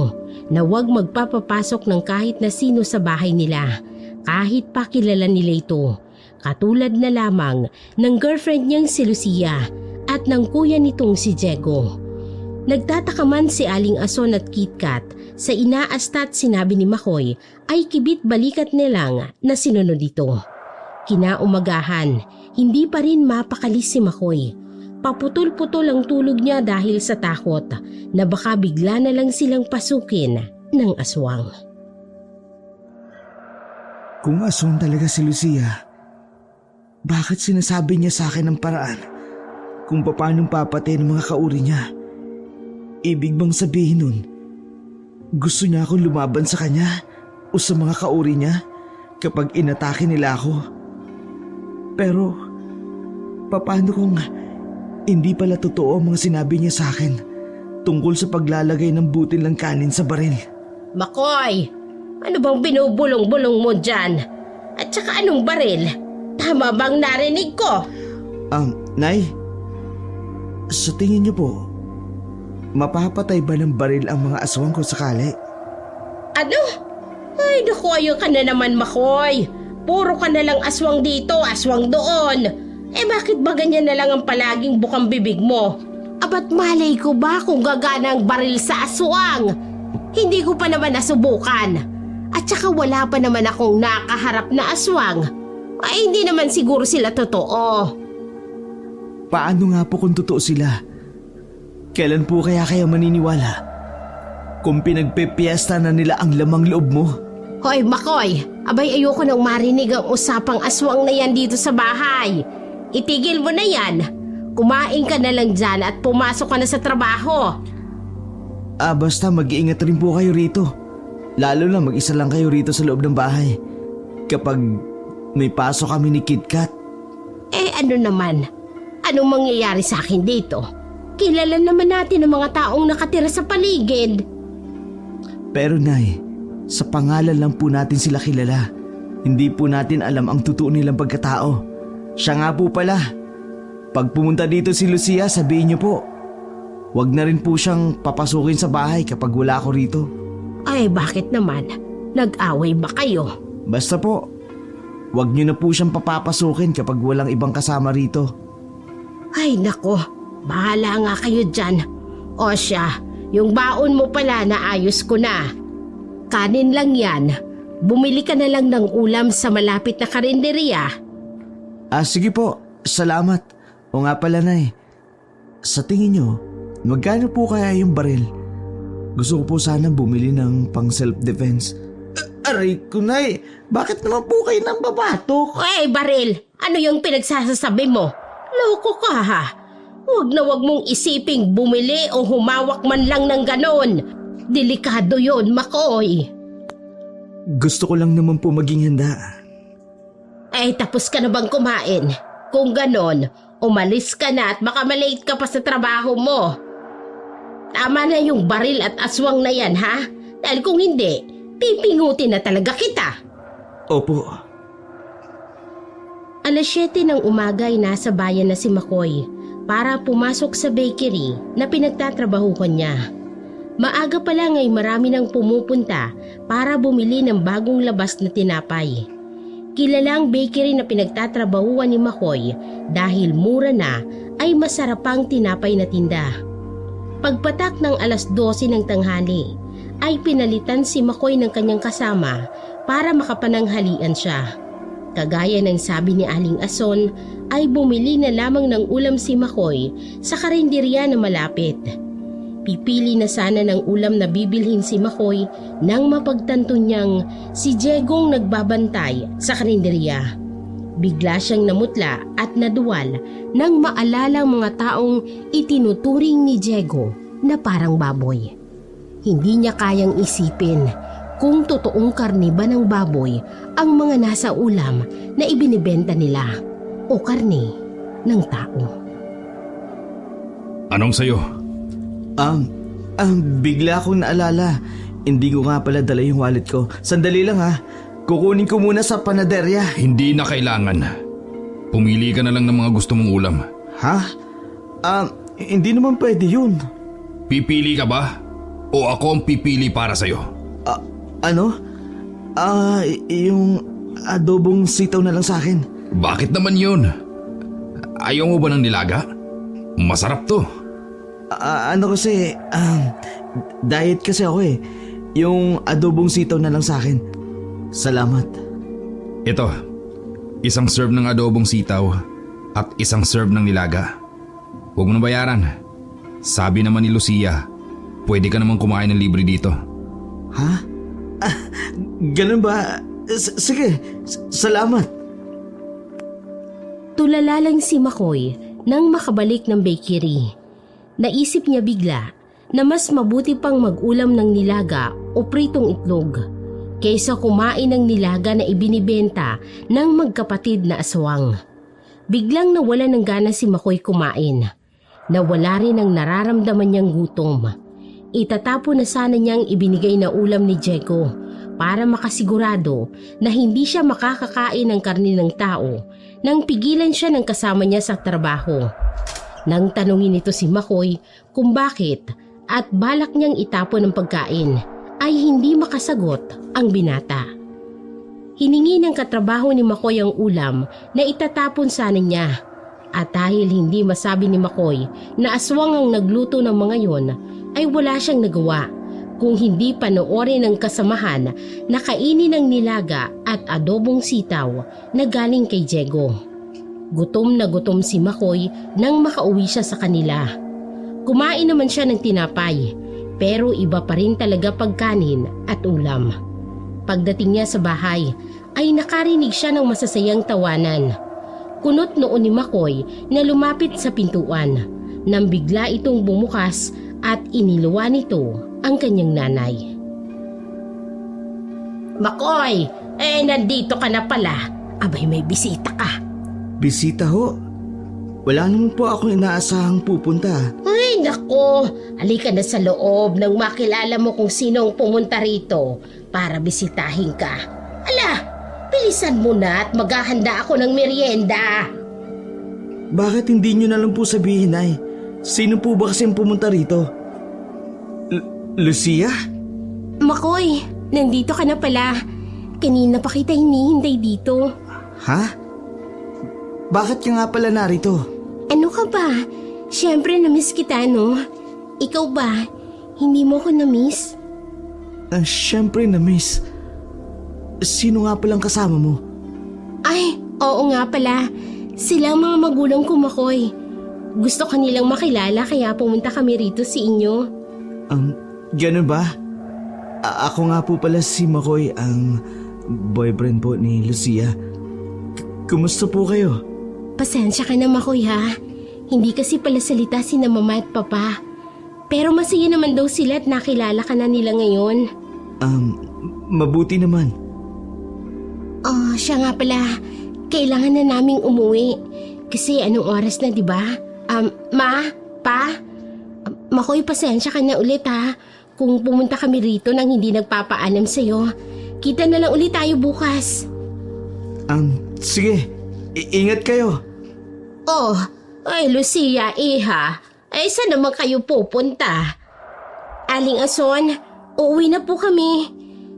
na huwag magpapapasok ng kahit na sino sa bahay nila kahit pa kilala nila ito. Katulad na lamang ng girlfriend niyang si Lucia at ng kuya nitong si Diego. Nagtataka man si Aling Ason at KitKat sa inaasta at sinabi ni Makoy ay kibit balikat nilang na sinunod ito. Kinaumagahan, hindi pa rin mapakali si Makoy. Paputol-putol ang tulog niya dahil sa takot na baka bigla na lang silang pasukin ng aswang. Kung aswang talaga si Lucia, bakit sinasabi niya sa akin ng paraan kung paanong papatay ng mga kauri niya? Ibig bang sabihin nun, gusto niya akong lumaban sa kanya o sa mga kauri niya kapag inatake nila ako? Pero, paano kung hindi pala totoo ang mga sinabi niya sa akin tungkol sa paglalagay ng butil ng kanin sa baril? Makoy, ano bang binubulong-bulong mo dyan? At saka anong baril? Tama bang narinig ko? Nay, sa tingin niyo po, mapapatay ba ng baril ang mga aswang kung sakali? Ano? Ay, naku, ayun ka na naman, Makoy. Puro ka na lang aswang dito, aswang doon. Bakit ba ganyan na lang ang palaging bukang bibig mo? Abat malay ko ba kung gagana ang baril sa aswang? Hindi ko pa naman nasubukan. At saka wala pa naman akong nakaharap na aswang. Ay, hindi naman siguro sila totoo. Paano nga po kung totoo sila? Kailan po kaya kayo maniniwala? Kung pinagpepiesta na nila ang lamang loob mo? Hoy, Makoy, abay ayoko nang marinig ang usapang aswang na yan dito sa bahay. Itigil mo na yan. Kumain ka na lang dyan at pumasok ka na sa trabaho. Basta mag-iingat rin po kayo rito. Lalo na mag-isa lang kayo rito sa loob ng bahay. Kapag may pasok kami ni KitKat. Ano naman? Anong mangyayari sa akin dito? Kilala naman natin ang mga taong nakatira sa paligid. Pero Nay, sa pangalan lang po natin sila kilala. Hindi po natin alam ang totoo nilang pagkatao. Siya nga po pala. Pag pumunta dito si Lucia, sabihin niyo po, huwag na rin po siyang papasukin sa bahay kapag wala ako rito. Ay, bakit naman? Nag-away ba kayo? Basta po, huwag niyo na po siyang papapasukin kapag walang ibang kasama rito. Ay, nako. Bahala nga kayo dyan. O siya, yung baon mo pala naayos ko na. Kanin lang yan. Bumili ka na lang ng ulam sa malapit na karinderya. Sige po, salamat. O nga pala Nay, sa tingin niyo, magkano po kaya yung baril? Gusto ko po sana bumili ng pang self-defense. Aray ko Nay, bakit naman po kayo nang babatok? Baril, ano yung pinagsasasabi mo? Loko ka ha. Huwag na huwag mong isiping bumili o humawak man lang ng ganon. Delikado yon, Makoy. Gusto ko lang naman po maging handa. Tapos ka na bang kumain? Kung ganon, umalis ka na at baka malate ka pa sa trabaho mo. Tama na yung baril at aswang na yan, ha? Dahil kung hindi, pipingutin na talaga kita. Opo. Alas 7 ng umaga ay nasa bayan na si Makoy para pumasok sa bakery na pinagtatrabahuhan niya. Maaga pa lang ay marami nang pumupunta para bumili ng bagong labas na tinapay. Kilala ang bakery na pinagtatrabahuhan ni Makoy dahil mura na ay masarap pang tinapay na tinda. Pagpatak ng alas 12 ng tanghali ay pinalitan si Makoy ng kanyang kasama para makapananghalian siya. Kagaya ng sabi ni Aling Ason ay bumili na lamang ng ulam si Makoy sa karinderya na malapit. Pipili na sana ng ulam na bibilhin si Makoy nang mapagtanto niyang si Diegong nagbabantay sa karinderya. Bigla siyang namutla at naduwal nang maalala ang mga taong itinuturing ni Diego na parang baboy. Hindi niya kayang isipin kung totoong karne ba ng baboy ang mga nasa ulam na ibinibenta nila o karne ng tao. Anong sayo? Bigla akong naalala. Hindi ko nga pala dala yung wallet ko. Sandali lang ha. Kukunin ko muna sa panaderya. Hindi na kailangan. Pumili ka na lang ng mga gusto mong ulam. Ha? Hindi naman pwede yun. Pipili ka ba? O ako ang pipili para sa'yo? Ano? Yung adobong sitaw na lang sa akin. Bakit naman yun? Ayaw mo ba ng nilaga? Masarap to. Diet kasi ako eh. Yung adobong sitaw na lang sa akin. Salamat. Ito, isang serve ng adobong sitaw at isang serve ng nilaga. Huwag mo na bayaran. Sabi naman ni Lucia, pwede ka naman kumain ng libre dito. Ha? Ganun ba? Sige, salamat. Tulala lang si Makoy nang makabalik ng bakery. Naisip niya bigla na mas mabuti pang mag-ulam ng nilaga o pritong itlog kaysa kumain ng nilaga na ibinibenta ng magkapatid na aswang. Biglang nawala ng gana si Makoy kumain. Nawala rin ang nararamdaman niyang gutom. Itatapon na sana niyang ibinigay na ulam ni Diego para makasigurado na hindi siya makakakain ng karne ng tao nang pigilan siya ng kasama niya sa trabaho. Nang tanungin ito si Makoy kung bakit at balak niyang itapon ang pagkain, ay hindi makasagot ang binata. Hiningi ng katrabaho ni Makoy ang ulam na itatapon sana niya. At dahil hindi masabi ni Makoy na aswang ang nagluto ng mga yon, ay wala siyang nagawa kung hindi panoorin ng kasamahan na kainin ang nilaga at adobong sitaw na galing kay Diego. Gutom na gutom si Makoy nang makauwi siya sa kanila. Kumain naman siya ng tinapay, pero iba pa rin talaga pagkanin at ulam. Pagdating niya sa bahay, ay nakarinig siya ng masasayang tawanan. Kunot noon ni Makoy na lumapit sa pintuan, nang bigla itong bumukas at iniluwa nito ang kanyang nanay. Makoy, nandito ka na pala. Abay, may bisita ka. Bisita ho? Wala naman po akong inaasahang pupunta. Ay, nako. Halika na sa loob nang makilala mo kung sino ang pumunta rito para bisitahin ka. Ala, bilisan mo na at maghahanda ako ng merienda. Bakit hindi nyo na lang po sabihin, Nay? Sino po ba kasi ang pumunta rito? Lucia? Makoy, nandito ka na pala. Kanina pa kita hinihintay dito. Ha? Bakit ka nga pala narito? Ano ka ba? Siyempre na-miss kita, no? Ikaw ba? Hindi mo ko na-miss? Siyempre na-miss. Sino nga palang kasama mo? Ay, oo nga pala. Sila ang mga magulang ko, Makoy. Gusto kanilang makilala kaya pumunta kami rito sa inyo. Ganun ba? Ako nga po pala si Makoy, ang boyfriend po ni Lucia. Kumusta po kayo? Pasensya ka na, Makoy, ha? Hindi kasi pala salita si na mama at papa. Pero masaya naman daw sila at nakilala ka na nila ngayon. Mabuti naman. Siya nga pala. Kailangan na naming umuwi. Kasi anong oras na, di ba? Ma? Pa? Makoy, pasensya ka na ulit, ha? Kung pumunta kami rito nang hindi nagpapaalam sa'yo. Kita na lang ulit tayo bukas. Sige. Ingat kayo. Ay, Lucia, iha. Ay, saan naman kayo pupunta? Aling Ason, uuwi na po kami.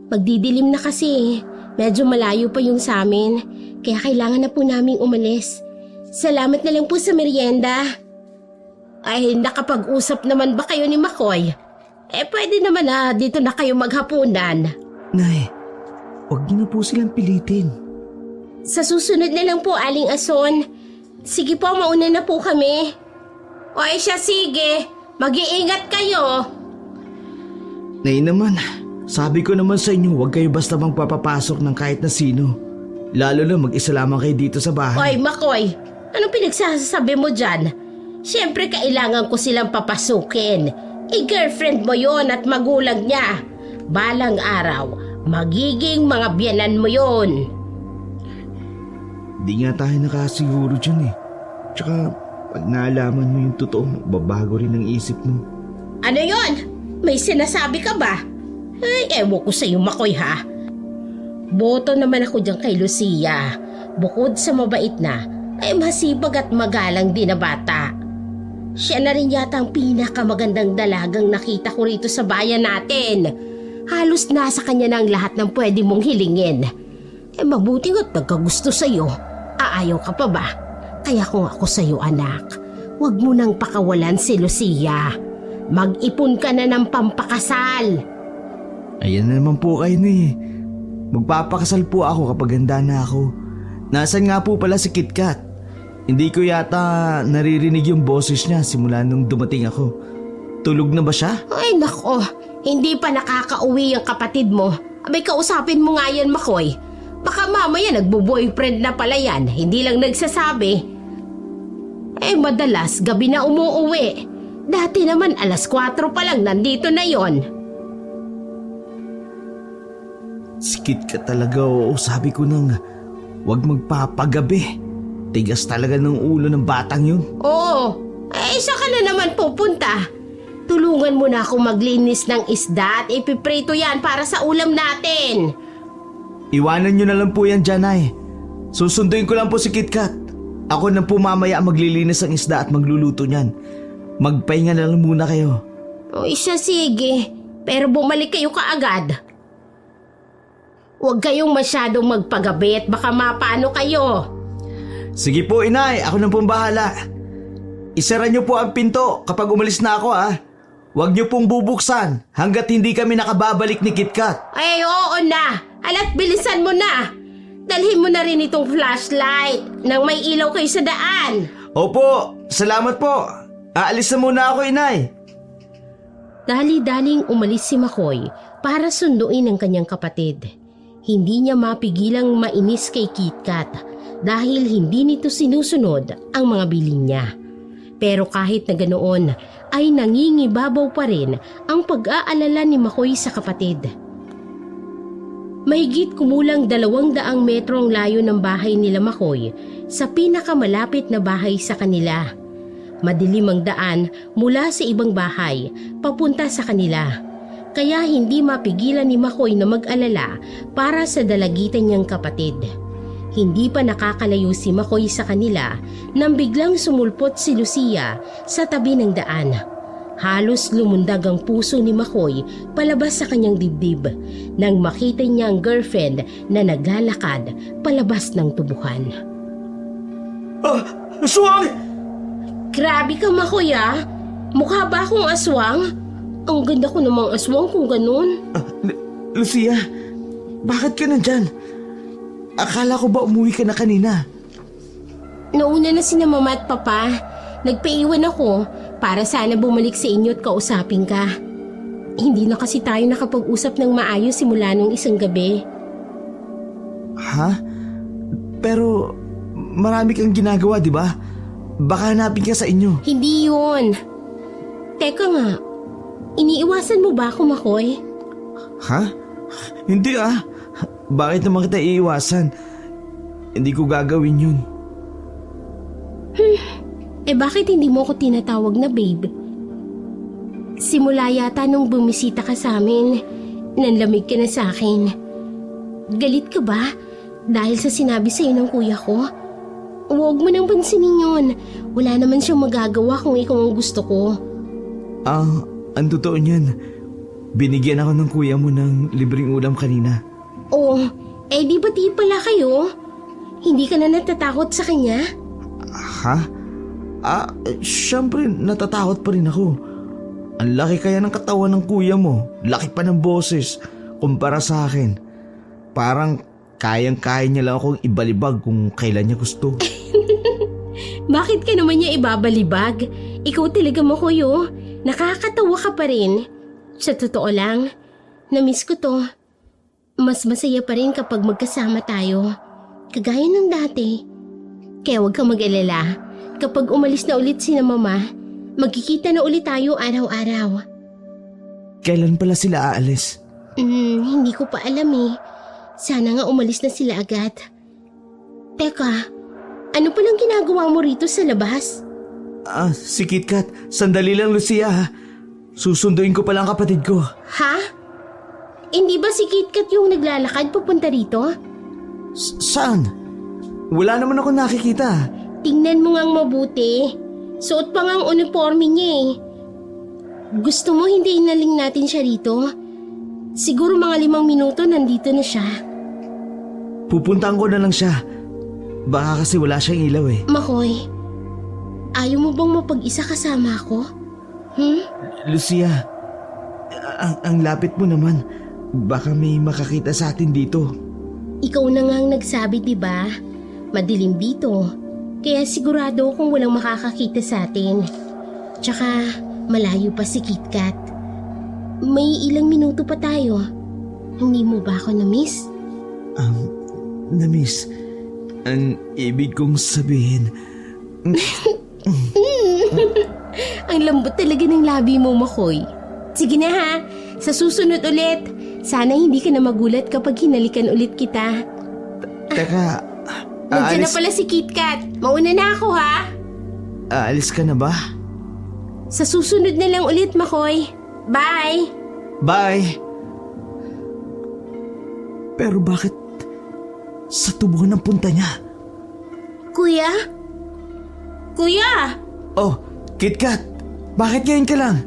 Magdidilim na kasi. Medyo malayo pa yung sa amin. Kaya kailangan na po naming umalis. Salamat na lang po sa merienda. Ay, nakapag-usap naman ba kayo ni Makoy? Pwede naman na dito na kayo maghapunan. Nay, huwag niyo na po silang pilitin. Sa susunod na lang po, Aling Ason. Sige po, mauna na po kami. O siya, sige. Mag-iingat kayo. Nay naman, sabi ko naman sa inyo, huwag kayo basta magpapapasok ng kahit na sino. Lalo na mag-isa lamang kayo dito sa bahay. Oy, Makoy, anong pinagsasabi mo dyan? Siyempre kailangan ko silang papasukin. Girlfriend mo yon at magulang niya. Balang araw, magiging mga biyanan mo yon. Di nga tayo nakasiguro dyan eh. Tsaka pag naalaman mo yung totoo, babago rin ang isip mo. Ano yon? May sinasabi ka ba? Ay, ewan ko sa'yo, Makoy, ha? Boto naman ako dyan kay Lucia. Bukod sa mabait na, ay masipag at magalang din na bata. Siya na rin yata ang pinakamagandang dalagang nakita ko rito sa bayan natin. Halos nasa kanya na ang lahat ng pwede mong hilingin. Mabuti nga't nagkagusto sa'yo. Aayaw ka pa ba? Kaya kung ako sa'yo, anak, huwag mo nang pakawalan si Lucia. Mag-ipon ka na ng pampakasal. Ayan na naman po kayo eh. Magpapakasal po ako kapag handa na ako. Nasaan nga po pala si KitKat? Hindi ko yata naririnig yung boses niya simula nung dumating ako. Tulog na ba siya? Ay nako, hindi pa nakakauwi ang kapatid mo. Abay, kausapin mo nga yan, Makoy. Baka mamaya nagbo-boyfriend na pala yan, hindi lang nagsasabi. Madalas gabi na umuuwi. Dati naman 4:00 pa lang nandito na yon. Sikit ka talaga, oo. Sabi ko nang huwag magpapagabi. Tigas talaga ng ulo ng batang yun. Oo, saan ka na naman pupunta? Tulungan mo na ako maglinis ng isda at ipiprito yan para sa ulam natin. Iwanan nyo na lang po yan dyan, Nay. Susunduin ko lang po si KitKat. Ako na po mamaya maglilinis ng isda at magluluto niyan. Magpahinga na lang muna kayo. Siya, sige. pero bumalik kayo kaagad. Huwag kayong masyadong magpagabi at baka mapano kayo. Sige po, inay. Ako nang pong bahala. Isara niyo po ang pinto kapag umalis na ako, ha? Huwag niyo pong bubuksan hanggat hindi kami nakababalik ni KitKat. Ay, oo na. Alat, bilisan mo na. Dalhin mo na rin itong flashlight nang may ilaw kayo sa daan. Opo, salamat po. Aalis na muna ako, inay. Dali-daling umalis si Makoy para sunduin ang kanyang kapatid. Hindi niya mapigilang mainis kay KitKat dahil hindi nito sinusunod ang mga bilin niya. Pero kahit na ganoon ay nangingibabaw pa rin ang pag-aalala ni Makoy sa kapatid. Mahigit kumulang 200 metro ang layo ng bahay nila Makoy sa pinakamalapit na bahay sa kanila. Madilim ang daan mula sa ibang bahay papunta sa kanila. Kaya hindi mapigilan ni Makoy na mag-alala para sa dalagitan niyang kapatid. Hindi pa nakakalayo si Makoy sa kanila nang biglang sumulpot si Lucia sa tabi ng daan. Halos lumundag ang puso ni Makoy palabas sa kanyang dibdib nang makita niya ang girlfriend na naglalakad palabas ng tubuhan. Aswang! Grabe ka, Makoy, ah! Mukha ba akong aswang? Ang ganda ko namang aswang kung ganun. Lucia, bakit ka nandyan? Akala ko ba umuwi ka na kanina? Nauna na sina mama at papa. Nagpaiwan ako para sana bumalik sa inyo at kausapin ka. Hindi na kasi tayo nakapag-usap ng maayos simula nung isang gabi. Ha? Pero marami kang ginagawa, di ba? Baka hanapin ka sa inyo. Hindi yun. Teka nga, iniiwasan mo ba ako, Makoy? Ha? Hindi ah. Bakit naman kita iiwasan? Hindi ko gagawin yun. Eh bakit hindi mo ako tinatawag na babe? Simula yata nung bumisita ka sa amin, nanlamig ka na sa akin. Galit ka ba dahil sa sinabi sa'yo ng kuya ko? Huwag mo nang pansinin yun. Wala naman siyang magagawa kung ikaw ang gusto ko. Ang totoo niyan, binigyan ako ng kuya mo ng libreng ulam kanina. Oh, eh di ba di pala kayo? Hindi ka na natatakot sa kanya? Ha? Siyempre natatakot pa rin ako. Ang laki kaya ng katawan ng kuya mo. Laki pa ng boses kumpara sa akin. Parang kayang-kaya niya lang akong ibalibag kung kailan niya gusto. Bakit ka naman niya ibabalibag? Ikaw talaga, Makoy, oh. Nakakatawa ka pa rin. Sa totoo lang, na-miss ko to. Mas masaya pa rin kapag magkasama tayo. Kagaya ng dati. Kaya huwag kang mag-alala. Kapag umalis na ulit sina mama, magkikita na ulit tayo araw-araw. Kailan pala sila aalis? Hindi ko pa alam eh. Sana nga umalis na sila agad. Teka, ano palang ginagawa mo rito sa labas? Si KitKat. Sandali lang, Lucia ha. Susunduin ko palang kapatid ko. Ha? Hindi ba si KitKat yung naglalakad papunta rito? Saan? Wala naman ako nakikita. Tingnan mo ngang mabuti. Suot pa ngang uniforme niya eh. Gusto mo hindi inaling natin siya rito? Siguro mga 5 minuto nandito na siya. Pupuntahan ko na lang siya. Baka kasi wala siyang ilaw eh. Makoy, ayaw mo bang mapag-isa kasama ako? Lucia, ang lapit mo naman. Baka may makakita sa atin dito. Ikaw na ngang nagsabi, diba? Madilim dito. Kaya sigurado kung walang makakakita sa atin. Tsaka malayo pa si KitKat. May ilang minuto pa tayo. Hindi mo ba ako na-miss? Na-miss. Ang ibig kong sabihin. Ang lambot talaga ng labi mo, Makoy. Sige na ha, sa susunod ulit. Sana hindi ka na magulat kapag hinalikan ulit kita. Teka, Nandiyan na pala si KitKat. Mauna na ako ha. aalis ka na ba? Sa susunod na lang ulit, Makoy. Bye! Bye! Pero bakit sa tubuhan ng punta niya? Kuya? Kuya! Oh, KitKat! Bakit ngayon ka lang?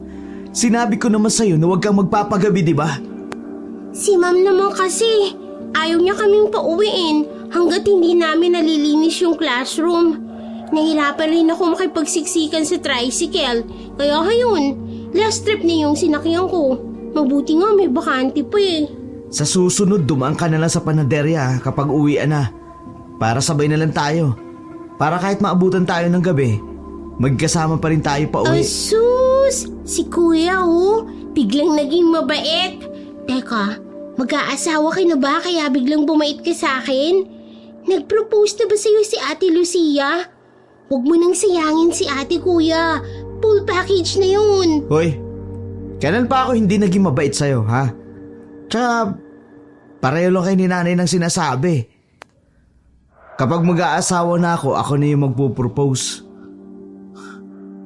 Sinabi ko naman sa'yo na huwag kang magpapagabi, di ba? Si ma'am naman kasi, ayaw niya kaming pauwiin hanggat hindi namin nalilinis yung classroom. Nahirapan rin ako makipagsiksikan sa tricycle. Kaya ayun, last trip na yung sinakyan ko. Mabuti nga may bakante pa eh. Sa susunod, dumaan ka na lang sa panaderya kapag uwian na. Para sabay na lang tayo. Para kahit maabutan tayo ng gabi, magkasama pa rin tayo pa uwi. Asus! Si kuya oh, biglang naging mabait. Teka, mag-aasawa ka na ba kaya biglang bumait ka sa akin? Nag-propose na ba sa'yo si Ate Lucia? Huwag mo nang sayangin si ate kuya. Full package na yun. Hoy, kailan pa ako hindi naging mabait sa'yo, ha? Tsaka, pareho lang kayo ni nanay ng sinasabi. Kapag mag-aasawa na ako na yung magpo-propose.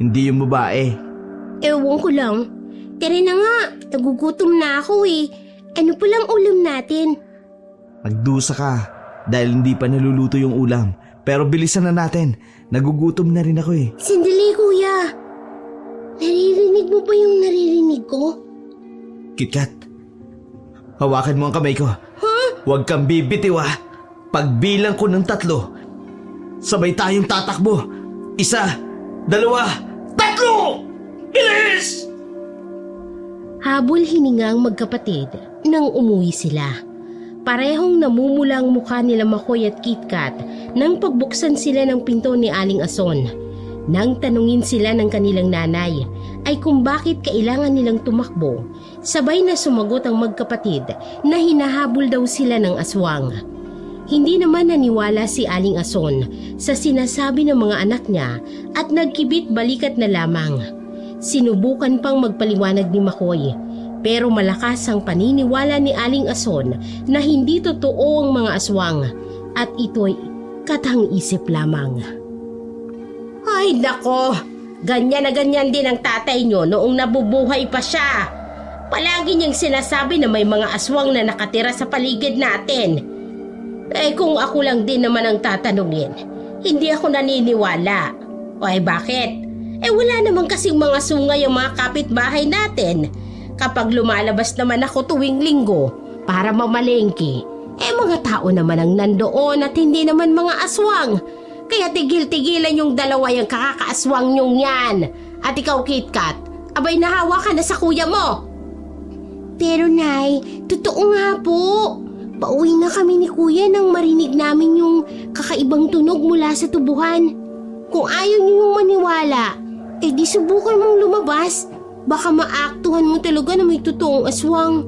Hindi yung babae. Ewan ko lang. Tara na nga, nagugutom na ako eh. Ano palang ulam natin? Magdusa ka dahil hindi pa naluluto yung ulam. Pero bilisan na natin. Nagugutom na rin ako eh. Sandali kuya. Naririnig mo ba yung naririnig ko? KitKat, hawakan mo ang kamay ko. Huh? Huwag kang bibitiw ha. Pagbilang ko ng 3, sabay tayong tatakbo. 1, 2, 3! Bilis! Habol hininga ang magkapatid nang umuwi sila. Parehong namumula ang mukha nila Makoy at KitKat nang pagbuksan sila ng pinto ni Aling Ason. Nang tanungin sila ng kanilang nanay ay kung bakit kailangan nilang tumakbo, sabay na sumagot ang magkapatid na hinahabol daw sila ng aswang. Hindi naman naniwala si Aling Ason sa sinasabi ng mga anak niya at nagkibit balikat na lamang. Sinubukan pang magpaliwanag ni Makoy pero malakas ang paniniwala ni Aling Ason na hindi totoo ang mga aswang at ito'y katang-isip lamang. Ay nako, ganyan na ganyan din ang tatay nyo noong nabubuhay pa siya. Palagi niyang sinasabi na may mga aswang na nakatira sa paligid natin. Eh kung ako lang din naman ang tatanungin, hindi ako naniniwala. O ay bakit? Eh wala naman kasing mga sungay ang mga kapitbahay natin. Kapag lumalabas naman ako tuwing linggo para mamalengke, eh mga tao naman ang nandoon at hindi naman mga aswang. Kaya tigil-tigilan yung dalawa yung kakakaaswang nyong yan. At ikaw KitKat, abay nahawa ka na sa kuya mo. Pero Nay, totoo nga po. Pauwi na kami ni kuya nang marinig namin yung kakaibang tunog mula sa tubuhan. Kung ayaw niyo yung maniwala, eh di subukan mong lumabas. Baka maaktuhan mo talaga na may totoong aswang.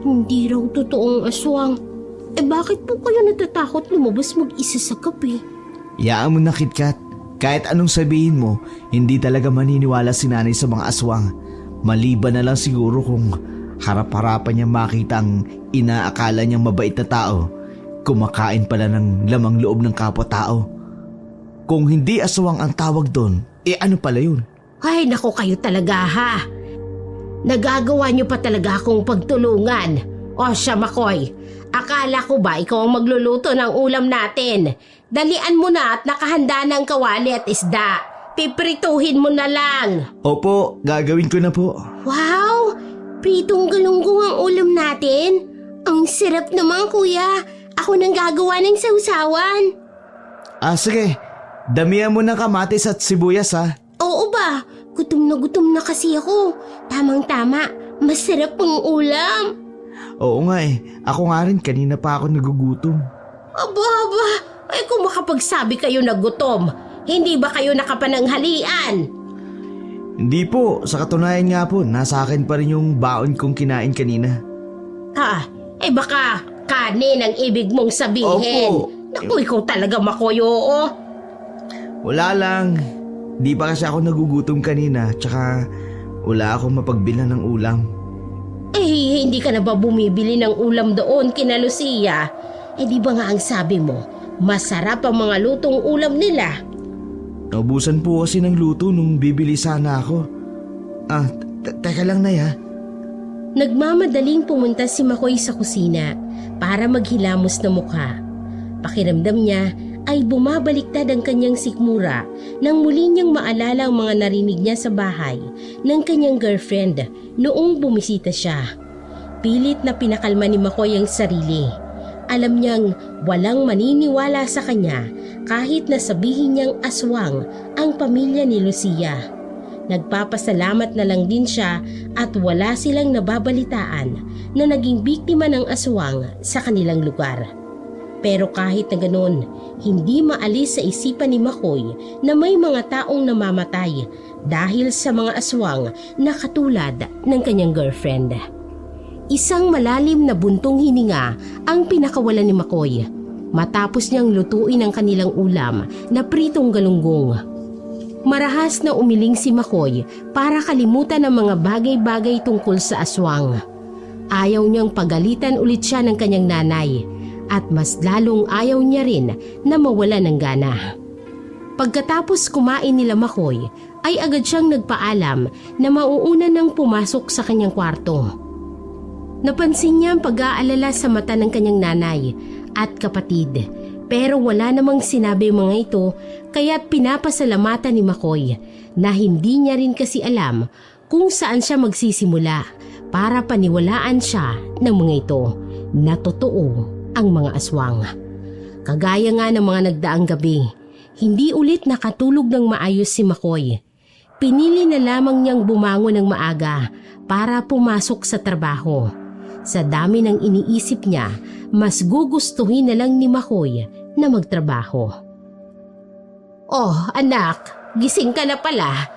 Hindi raw totoong aswang. Eh bakit po kayo natatakot lumabas mag-isa sa gabi? Iyaan mo na KitKat. Kahit anong sabihin mo, hindi talaga maniniwala si nanay sa mga aswang. Maliban na lang siguro kung harap-harapan niya makita ang inaakala niyang mabait na tao, kumakain pala ng lamang loob ng kapwa-tao. Kung hindi aswang ang tawag doon, eh ano pala yun? Ay naku kayo talaga ha. Nagagawa niyo pa talaga akong pagtulungan. O siya Makoy, akala ko ba ikaw ang magluluto ng ulam natin? Dalian mo na at nakahanda ng kawali at isda. Piprituhin mo na lang. Opo, gagawin ko na po. Wow! Pritong galunggong ang ulam natin. Ang sarap naman kuya. Ako nang gagawa ng sausawan. Sige. Damihan mo ng kamatis at sibuyas ha. Oo ba? Gutom na kasi ako. Tamang-tama. Masarap ang ulam. Oo nga eh. Ako nga rin, kanina pa ako nagugutom. Aba. Ay kung makapagsabi kayo na gutom, hindi ba kayo nakapananghalian? Hindi po. Sa katunayan nga po, nasa akin pa rin yung baon kong kinain kanina. Baka kanin ang ibig mong sabihin. Opo. Naku, ikaw talaga Makoy, oo. Wala lang. Di pa kasi ako nagugutom kanina, tsaka wala akong mapagbilan ng ulam. Eh, hindi ka na ba bumibili ng ulam doon kina Lucia? Eh di ba nga ang sabi mo, masarap ang mga lutong ulam nila? Naubusan po kasi ng luto nung bibili sana ako. Teka lang Nay ha. Nagmamadaling pumunta si Makoy sa kusina para maghilamos na mukha. Pakiramdam niya ay bumabaliktad ang kanyang sikmura nang muli niyang maalala ang mga narinig niya sa bahay ng kanyang girlfriend noong bumisita siya. Pilit na pinakalma ni McCoy ang sarili. Alam niyang walang maniniwala sa kanya kahit na sabihin niyang aswang ang pamilya ni Lucia. Nagpapasalamat na lang din siya at wala silang nababalitaan na naging biktima ng aswang sa kanilang lugar. Pero kahit na ganoon, hindi maalis sa isipan ni McCoy na may mga taong namamatay dahil sa mga aswang na katulad ng kanyang girlfriend. Isang malalim na buntong hininga ang pinakawalan ni McCoy matapos niyang lutuin ang kanilang ulam na pritong galunggong. Marahas na umiling si McCoy para kalimutan ang mga bagay-bagay tungkol sa aswang. Ayaw niyang pagalitan ulit siya ng kanyang nanay at mas lalong ayaw niya rin na mawala ng gana. Pagkatapos kumain nila McCoy ay agad siyang nagpaalam na mauuna nang pumasok sa kanyang kwarto. Napansin niya ang pag-aalala sa mata ng kanyang nanay at kapatid pero wala namang sinabi mga ito kaya't pinapasalamatan ni McCoy na hindi niya rin kasi alam kung saan siya magsisimula para paniwalaan siya ng mga ito na totoo ang mga aswang. Kagaya nga ng mga nagdaang gabi, hindi ulit nakatulog ng maayos si McCoy. Pinili na lamang niyang bumangon ng maaga para pumasok sa trabaho. Sa dami ng iniisip niya, mas gugustuhin na lang ni McCoy na magtrabaho. Oh, anak, gising ka na pala.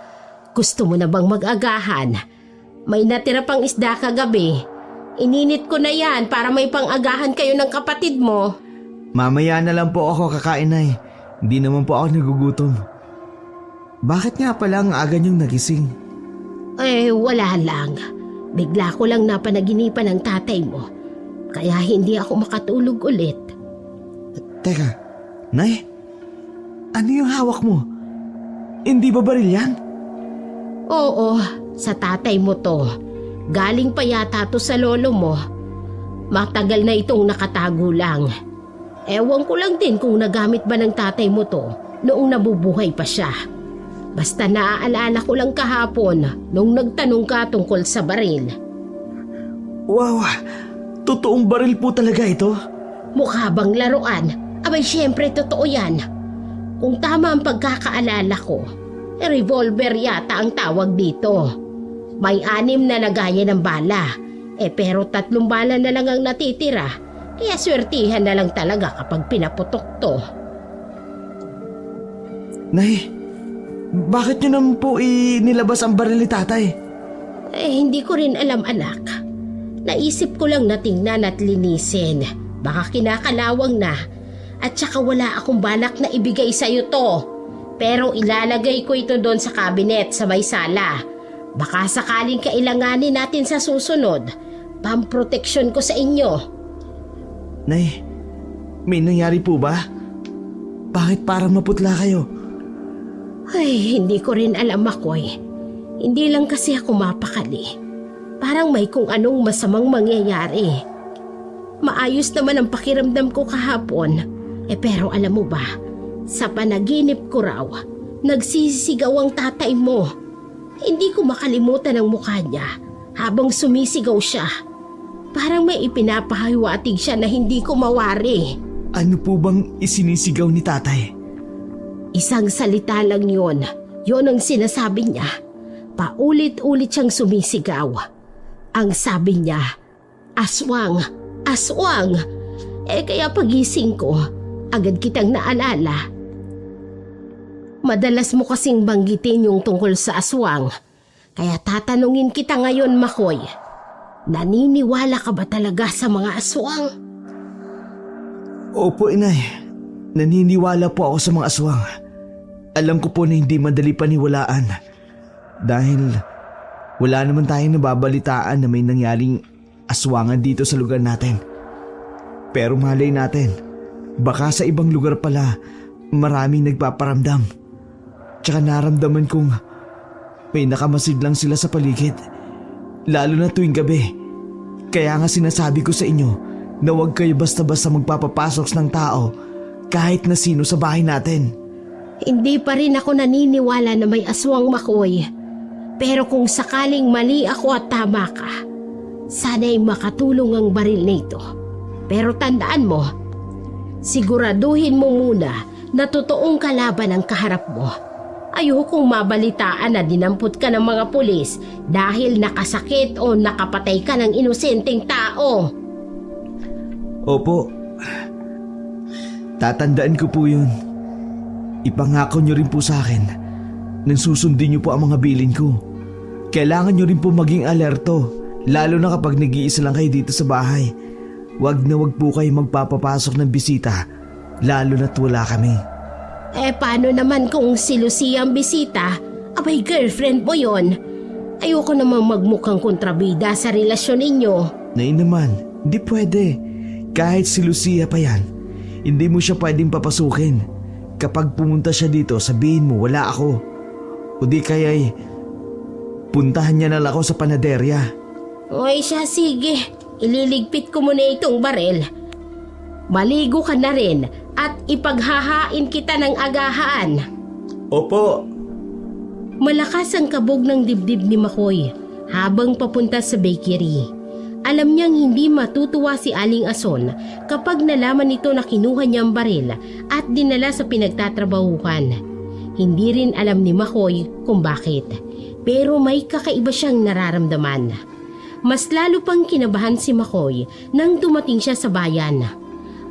Gusto mo na bang mag-agahan? May natira pang isda kagabi. Ininit ko na yan para may pang-agahan kayo ng kapatid mo. Mamaya na lang po ako kakain, Nay. Hindi naman po ako nagugutom. Bakit nga pala ang aga niyong nagising? Wala lang. Bigla ko lang napanaginipan ng tatay mo. Kaya hindi ako makatulog ulit. Teka, Nay? Ano yung hawak mo? Hindi ba baril yan? Oo, sa tatay mo to. Galing pa yata to sa lolo mo. Matagal na itong nakatago lang. Ewan ko lang din kung nagamit ba ng tatay mo to noong nabubuhay pa siya. Basta naaalala ko lang kahapon nung nagtanong ka tungkol sa baril. Wow, totoong baril po talaga ito? Mukha bang laruan? Abay syempre totoo yan. Kung tama ang pagkakaalala ko, revolver yata ang tawag dito. May 6 na lagayan ng bala, pero 3 bala na lang ang natitira, kaya swertihan na lang talaga kapag pinaputok to. Nay, bakit niyo naman po inilabas ang baril ni tatay? Hindi ko rin alam anak. Naisip ko lang na tingnan at linisin. Baka kinakalawang na. At saka wala akong balak na ibigay sa'yo to. Pero ilalagay ko ito doon sa cabinet sa may sala. Baka sakaling kailanganin natin sa susunod. Pamproteksyon ko sa inyo. Nay, may nangyari po ba? Bakit parang maputla kayo? Ay, hindi ko rin alam McCoy. Hindi lang kasi ako mapakali. Parang may kung anong masamang mangyayari. Maayos naman ang pakiramdam ko kahapon. Pero alam mo ba, sa panaginip ko raw, nagsisigaw ang tatay mo. Hindi ko makalimutan ang mukha niya habang sumisigaw siya. Parang may ipinapahiwatig siya na hindi ko mawari. Ano po bang isinisigaw ni tatay? Isang salita lang yun. Yun ang sinasabi niya. Paulit-ulit siyang sumisigaw. Ang sabi niya, aswang, aswang. Kaya pagising ko, agad kitang naalala. Madalas mo kasing banggitin yung tungkol sa aswang. Kaya tatanungin kita ngayon, McCoy. Naniniwala ka ba talaga sa mga aswang? Opo, inay. Naniniwala po ako sa mga aswang. Alam ko po na hindi madali paniwalaan. Dahil wala naman tayong nababalitaan na may nangyaring aswangan dito sa lugar natin. Pero malay natin, baka sa ibang lugar pala maraming nagpaparamdam. Tsaka naramdaman kong may nakamasid lang sila sa paligid. Lalo na tuwing gabi. Kaya nga sinasabi ko sa inyo na huwag kayo basta-basta magpapapasok ng tao kahit na sino sa bahay natin. Hindi pa rin ako naniniwala na may aswang, Makoy. Pero kung sakaling mali ako at tama ka, sana'y makatulong ang baril na ito. Pero tandaan mo, siguraduhin mo muna na totoong kalaban ang kaharap mo. Ayokong mabalitaan na dinampot ka ng mga pulis dahil nakasakit o nakapatay ka ng inosenteng tao. Opo. Tatandaan ko po yun. Ipangako nyo rin po sa akin nang susundin nyo po ang mga bilin ko. Kailangan nyo rin po maging alerto, lalo na kapag nag-iisa lang kayo dito sa bahay. Wag na wag po kayo magpapapasok ng bisita, lalo na't wala kami. Paano naman kung si Lucia ang bisita? Abay, girlfriend mo yon. Ayoko namang magmukhang kontrabida sa relasyon ninyo. Nay naman, hindi pwede. Kahit si Lucia pa yan, hindi mo siya pwedeng papasukin. Kapag pumunta siya dito, sabihin mo wala ako. O di kaya'y puntahan niya na lang ako sa panaderya. Oy siya, sige. Ililigpit ko muna itong barel. Maligo ka na rin at ipaghahain kita ng agahaan. Opo. Malakas ang kabog ng dibdib ni Makoy habang papunta sa bakery. Alam niyang hindi matutuwa si Aling Ason kapag nalaman nito na kinuha niya ang baril at dinala sa pinagtatrabahuhan. Hindi rin alam ni Makoy kung bakit, pero may kakaiba siyang nararamdaman. Mas lalo pang kinabahan si Makoy nang dumating siya sa bayan.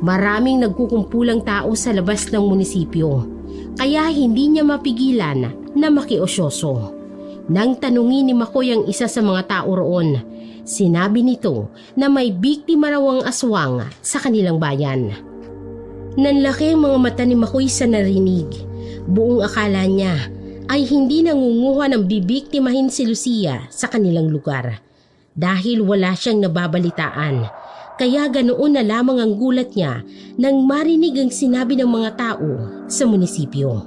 Maraming nagkukumpulang tao sa labas ng munisipyo, kaya hindi niya mapigilan na makiosyoso. Nang tanungin ni Makoy ang isa sa mga tao roon, sinabi nito na may biktima raw ang aswang sa kanilang bayan. Nanlaki ang mga mata ni Makoy sa narinig. Buong akala niya ay hindi nangunguha ng bibiktimahin si Lucia sa kanilang lugar dahil wala siyang nababalitaan. Kaya ganoon na lamang ang gulat niya nang marinig ang sinabi ng mga tao sa munisipyo.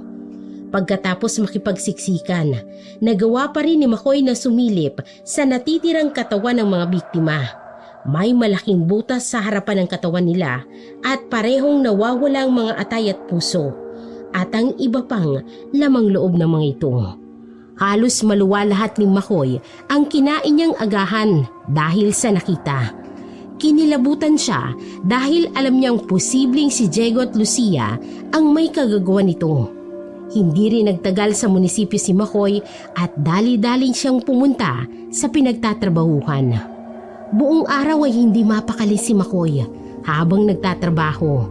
Pagkatapos makipagsiksikan, nagawa pa rin ni Makoy na sumilip sa natitirang katawan ng mga biktima. May malaking butas sa harapan ng katawan nila at parehong nawawala ang mga atay at puso. At ang iba pang lamang loob ng mga ito. Halos maluwa lahat ni Makoy ang kinain niyang agahan dahil sa nakita. Kinilabutan siya dahil alam niyang posibleng si Diego at Lucia ang may kagagawa nito. Hindi rin nagtagal sa munisipyo si Makoy at dali-daling siyang pumunta sa pinagtatrabahuhan. Buong araw ay hindi mapakali si Makoy habang nagtatrabaho.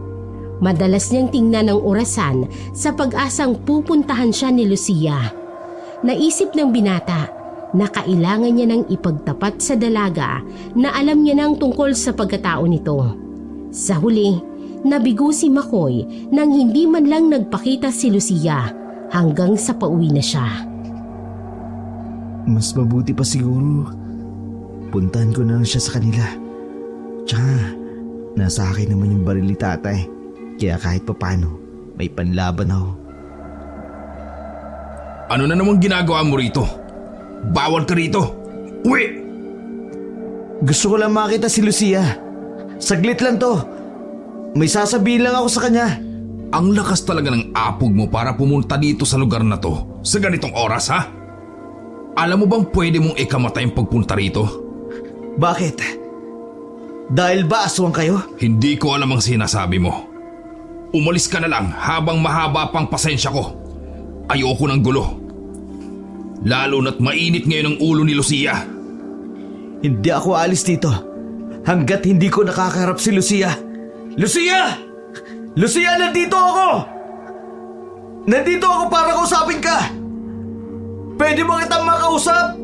Madalas niyang tingnan ang orasan sa pag-asang pupuntahan siya ni Lucia. Naisip ng binata na kailangan niya nang ipagtapat sa dalaga na alam niya nang tungkol sa pagkatao nito. Sa huli, nabigo si Makoy nang hindi man lang nagpakita si Lucia hanggang sa pauwi na siya. Mas mabuti pa siguro, puntahan ko na lang siya sa kanila. Tsaka, nasa akin naman yung baril ni tatay. Kaya kahit papano, may panlaban ako. Ano na namang ginagawa mo rito? Bawal ka rito! Uwi! Gusto ko lang makita si Lucia. Saglit lang to. May sasabihin lang ako sa kanya. Ang lakas talaga ng apog mo para pumunta dito sa lugar na to sa ganitong oras, ha? Alam mo bang pwede mong ikamatay ang pagpunta rito? Bakit? Dahil ba aswang kayo? Hindi ko alam ang sinasabi mo. Umalis ka na lang habang mahaba pang pasensya ko. Ayoko ng gulo. Lalo na't mainit ngayon ang ulo ni Lucia. Hindi ako alis dito hanggat hindi ko nakakarap si Lucia. Lucia! Lucia, nandito ako! Nandito ako para kausapin ka! Pwede mo kitang makausap?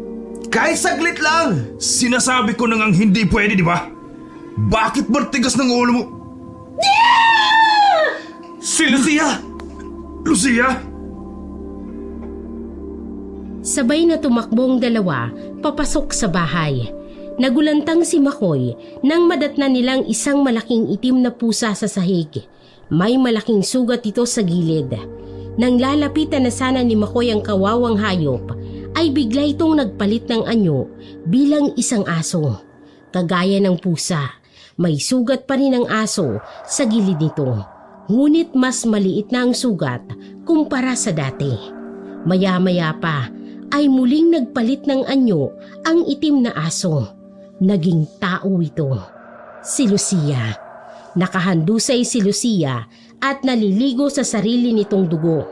Kahit saglit lang! Sinasabi ko na ngang hindi pwede, di ba? Bakit ba tigas ng ulo mo? Si Lucia! Lucia! Sabay na tumakbo ang dalawa papasok sa bahay. Nagulantang si Makoy nang madatnan nilang isang malaking itim na pusa sa sahig. May malaking sugat ito sa gilid. Nang lalapitan na sana ni Makoy ang kawawang hayop, ay bigla itong nagpalit ng anyo bilang isang aso. Kagaya ng pusa, may sugat pa rin ang aso sa gilid nito. Ngunit mas maliit na ang sugat kumpara sa dati. Maya-maya pa ay muling nagpalit ng anyo ang itim na aso. Naging tao ito. Si Lucia. Nakahandusay si Lucia at naliligo sa sarili nitong dugo.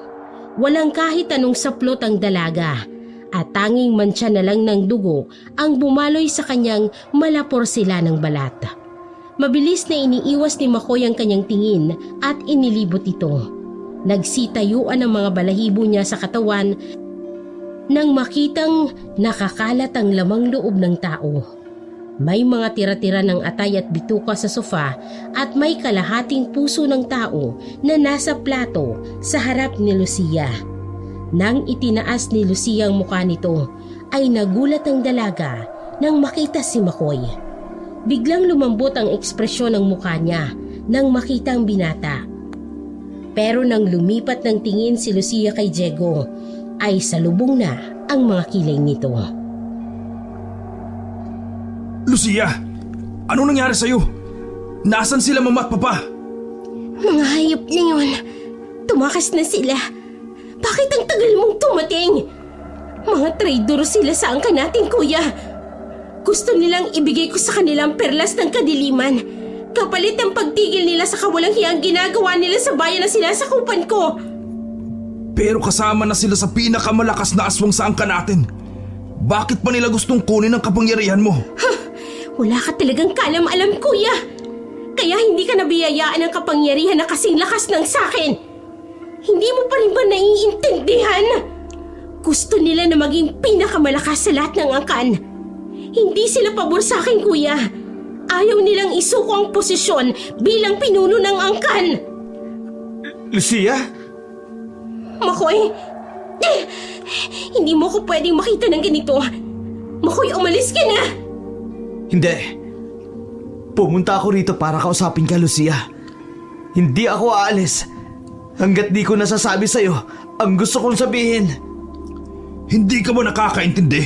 Walang kahit anong saplot ang dalaga at tanging mantsa na lang ng dugo ang bumaloy sa kanyang malaporsila ng balat. Mabilis na iniiwas ni Makoy ang kanyang tingin at inilibot ito. Nagsitayuan ang mga balahibo niya sa katawan nang makitang nakakalat ang lamang loob ng tao. May mga tira-tira ng atay at bituka sa sofa at may kalahating puso ng tao na nasa plato sa harap ni Lucia. Nang itinaas ni Lucia ang mukha nito, ay nagulat ang dalaga nang makita si Makoy. Biglang lumambot ang ekspresyon ng mukha niya nang makita ang binata. Pero nang lumipat ng tingin si Lucia kay Diego, ay salubong na ang mga kilay nito. Lucia, ano nangyari sa'yo? Nasaan sila mama at papa? Mga hayop na yun. Tumakas na sila. Bakit ang tagal mong tumating? Mga traidor sila sa angka natin, kuya. Gusto nilang ibigay ko sa kanilang perlas ng kadiliman. Kapalit ng pagtigil nila sa kawalang hiyang ginagawa nila sa bayan na sinasakupan ko. Pero kasama na sila sa pinakamalakas na aswang sa angka natin. Bakit pa nila gustong kunin ang kapangyarihan mo? Wala ka talagang kalam-alam, kuya. Kaya hindi ka nabiyayaan ng kapangyarihan na kasing lakas ng sakin. Hindi mo pa rin ba naiintindihan? Gusto nila na maging pinakamalakas sa lahat ng angkan. Hindi sila pabor sa akin, kuya. Ayaw nilang isuko ang posisyon bilang pinuno ng angkan. Lucia? Makoy, hindi mo ko pwedeng makita ng ganito. Makoy, umalis ka na. Hindi. Pumunta ako rito para kausapin ka, Lucia. Hindi ako aalis hanggat di ko nasasabi sa'yo ang gusto kong sabihin. Hindi ka ba nakakaintindi?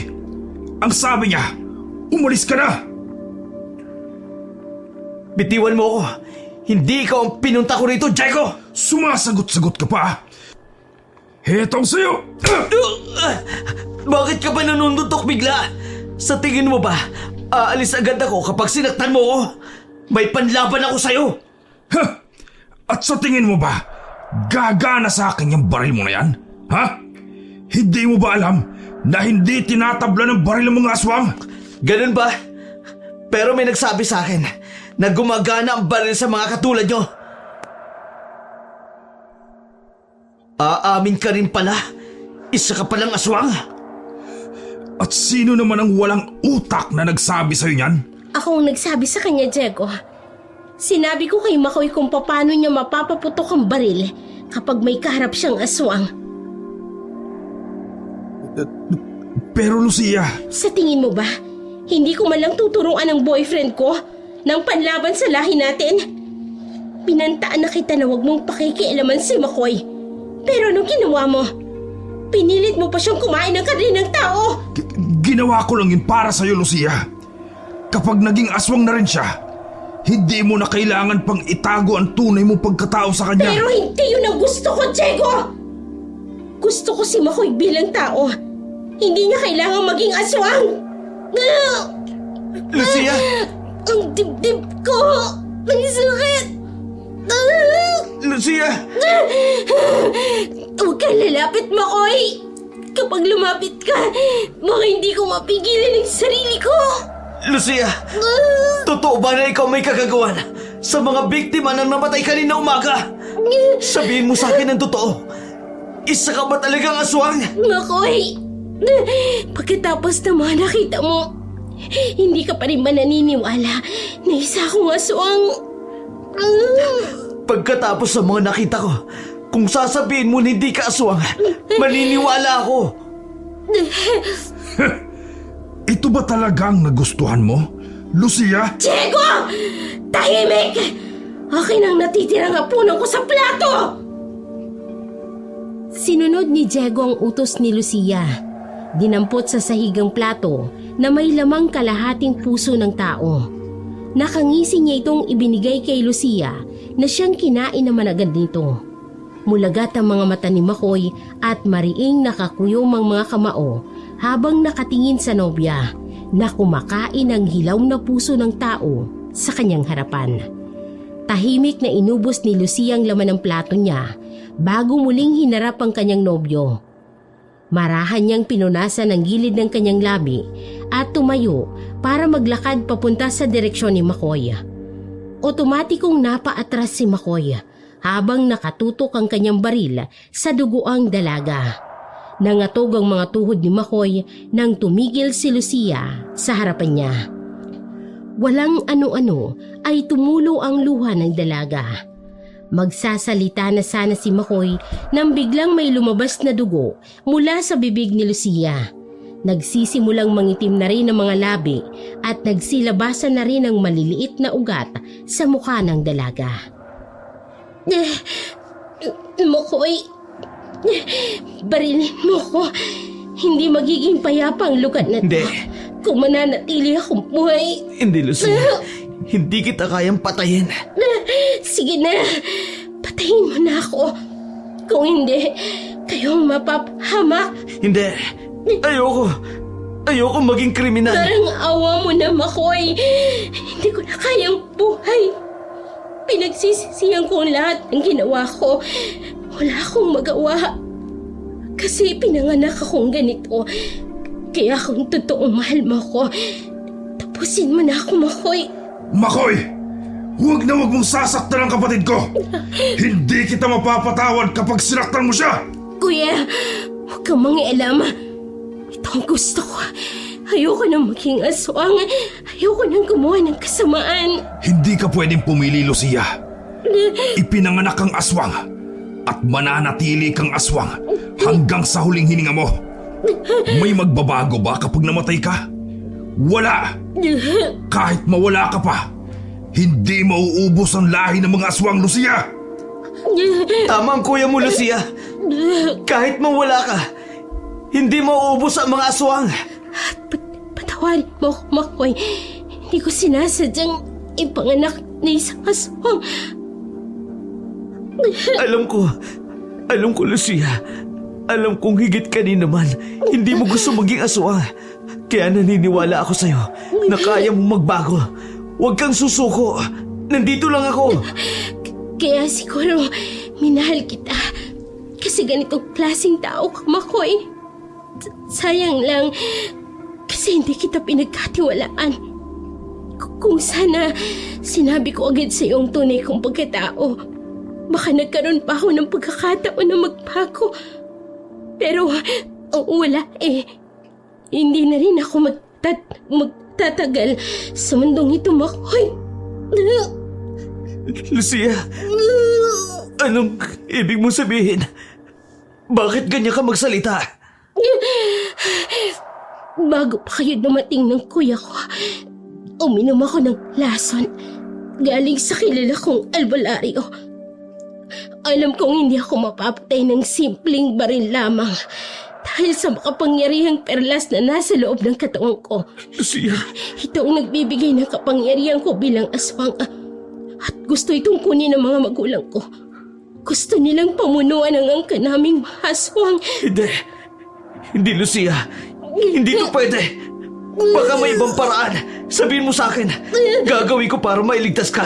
Ang sabi niya, umalis ka na! Bitiwan mo ako. Hindi ikaw ang pinunta ko rito, Diego! Sumasagot-sagot ka pa! Hetong sa'yo! Bakit ka ba nanununtok bigla? Sa tingin mo ba, aalis agad ako kapag sinaktan mo ako? May panlaban ako sa'yo! Ha? At sa tingin mo ba, gagana sa akin yung baril mo na yan? Ha? Hindi mo ba alam na hindi tinatabla ng baril ng mga aswang? Ganun ba? Pero may nagsabi sa akin na gumagana ang baril sa mga katulad nyo. Aamin ka rin pala. Isa ka palang aswang. At sino naman ang walang utak na nagsabi sa'yo niyan? Ako ang nagsabi sa kanya, Diego. Sinabi ko kay Makoy kung paano niya mapapaputok ang baril kapag may kaharap siyang aswang. Pero Lucia... Sa tingin mo ba, hindi ko man lang tuturuan ang boyfriend ko ng panlaban sa lahi natin? Pinantaan na kita na huwag mong pakikialaman si Makoy. Pero anong ginawa mo? Pinilit mo pa siyang kumain ng karne ng tao. Ginawa ko lang yun para sa'yo, Lucia. Kapag naging aswang na rin siya, hindi mo na kailangan pang itago ang tunay mong pagkatao sa kanya. Pero hindi yun ang gusto ko, Diego! Gusto ko si Makoy bilang tao. Hindi niya kailangang maging aswang. Lucia! Ang dibdib ko! Ang sakit! Lucia! Huwag kang lalapit, Makoy! Kapag lumapit ka, baka hindi ko mapigilan ang sarili ko! Lucia! Totoo ba na ikaw may kagagawan sa mga biktima ng namatay kanina umaga? Sabihin mo sa akin ang totoo. Isa ka ba talagang aswang? Makoy! Pagkatapos na mga nakita mo, hindi ka pa rin ba naniniwala na isa akong aswang? Pagkatapos sa mga nakita ko, kung sasabihin mo na hindi ka aswang, maniniwala ako. Ito ba talagang nagustuhan mo, Lucia? Diego! Tahimik! Akin ang natitirang hapunan ko sa plato! Sinunod ni Diego ang utos ni Lucia. Dinampot sa sahigang plato na may lamang kalahating puso ng tao. Nakangisi niya itong ibinigay kay Lucia na siyang kinain naman agad nito. Mulagat ang mga mata ni Makoy at mariing nakakuyom ang mga kamao habang nakatingin sa nobya na kumakain ng hilaw na puso ng tao sa kanyang harapan. Tahimik na inubos ni Lucia ang laman ng plato niya bago muling hinarap ang kanyang nobyo. Marahan niyang pinunasan ang gilid ng kanyang labi at tumayo para maglakad papunta sa direksyon ni Makoy. Otomatikong napaatras si Makoy habang nakatutok ang kanyang baril sa dugoang dalaga. Nangatog ang mga tuhod ni Makoy nang tumigil si Lucia sa harapan niya. Walang ano-ano ay tumulo ang luha ng dalaga. Magsasalita na sana si Makoy nang biglang may lumabas na dugo mula sa bibig ni Lucia. Nagsisimulang mangitim na rin ang mga labi at nagsilabasan na rin ang maliliit na ugat sa mukha ng dalaga. Makoy, barilin mo ko. Hindi magiging payapa ang lugar na Hindi. kung mananatili akong buhay. Hindi, Lucia. Hindi kita kayang patayin. Sige na, patayin mo na ako. Kung hindi, kayong mapaphamak. Hindi. Ayoko. Ayoko maging kriminal. Parang awa mo na, Makoy. Hindi ko na kayang buhay. Pinagsisisihan ko ang lahat ng ginawa ko. Wala akong magawa. Kasi pinanganak akong ganito. Kaya kung totoong mahal mo ako, tapusin mo na ako, Makoy. Makoy! Huwag mong sasaktan ang kapatid ko! Hindi kita mapapatawad kapag sinaktan mo siya! Kuya, huwag kang mangialam. Ito ang gusto ko. Ayoko nang maging aswang. Ayoko nang gumawa ng kasamaan. Hindi ka pwedeng pumili, Lucia. Ipinanganak kang aswang at mananatili kang aswang hanggang sa huling hininga mo. May magbabago ba kapag namatay ka? Wala! Kahit mawala ka pa, hindi mauubos ang lahi ng mga aswang, Lucia! Tama ang kuya mo, Lucia. Kahit mawala ka, hindi mauubos ang mga aswang. Patawarin mo ako, Makoy. Hindi ko sinasadyang ipanganak na isang aswang. Alam ko, Lucia. Alam kong higit kanina man, hindi mo gusto maging aswang. Kaya naniniwala ako sa'yo na kaya mong magbago. Huwag kang susuko. Nandito lang ako. Kaya siguro minahal kita. Kasi ganitong klaseng tao ka, Makoy. Sayang lang kasi hindi kita pinagkatiwalaan. Kung sana sinabi ko agad sa iyo ang tunay kong pagkatao, baka nagkaroon pa ako ng pagkakataon na magbago. Pero wala eh. Hindi na rin ako magtatagal sa mundong ito, Makoy. Lucia, anong ibig mo sabihin? Bakit ganyan ka magsalita? Bago pa kayo dumating ng kuya ko, uminom ako ng lason galing sa kilala kong albularyo. Alam kong hindi ako mapapatay ng simpleng baril lamang dahil sa makapangyarihang perlas na nasa loob ng katawan ko. Lucia, Ito ang nagbibigay ng kapangyarihan ko bilang aswang at gusto itong kunin ng mga magulang ko. Gusto nilang pamunuan ang angka naming mga aswang. Hindi, Lucia. Hindi to pwede. Baka may ibang paraan. Sabihin mo sa akin. Gagawin ko para mailigtas ka.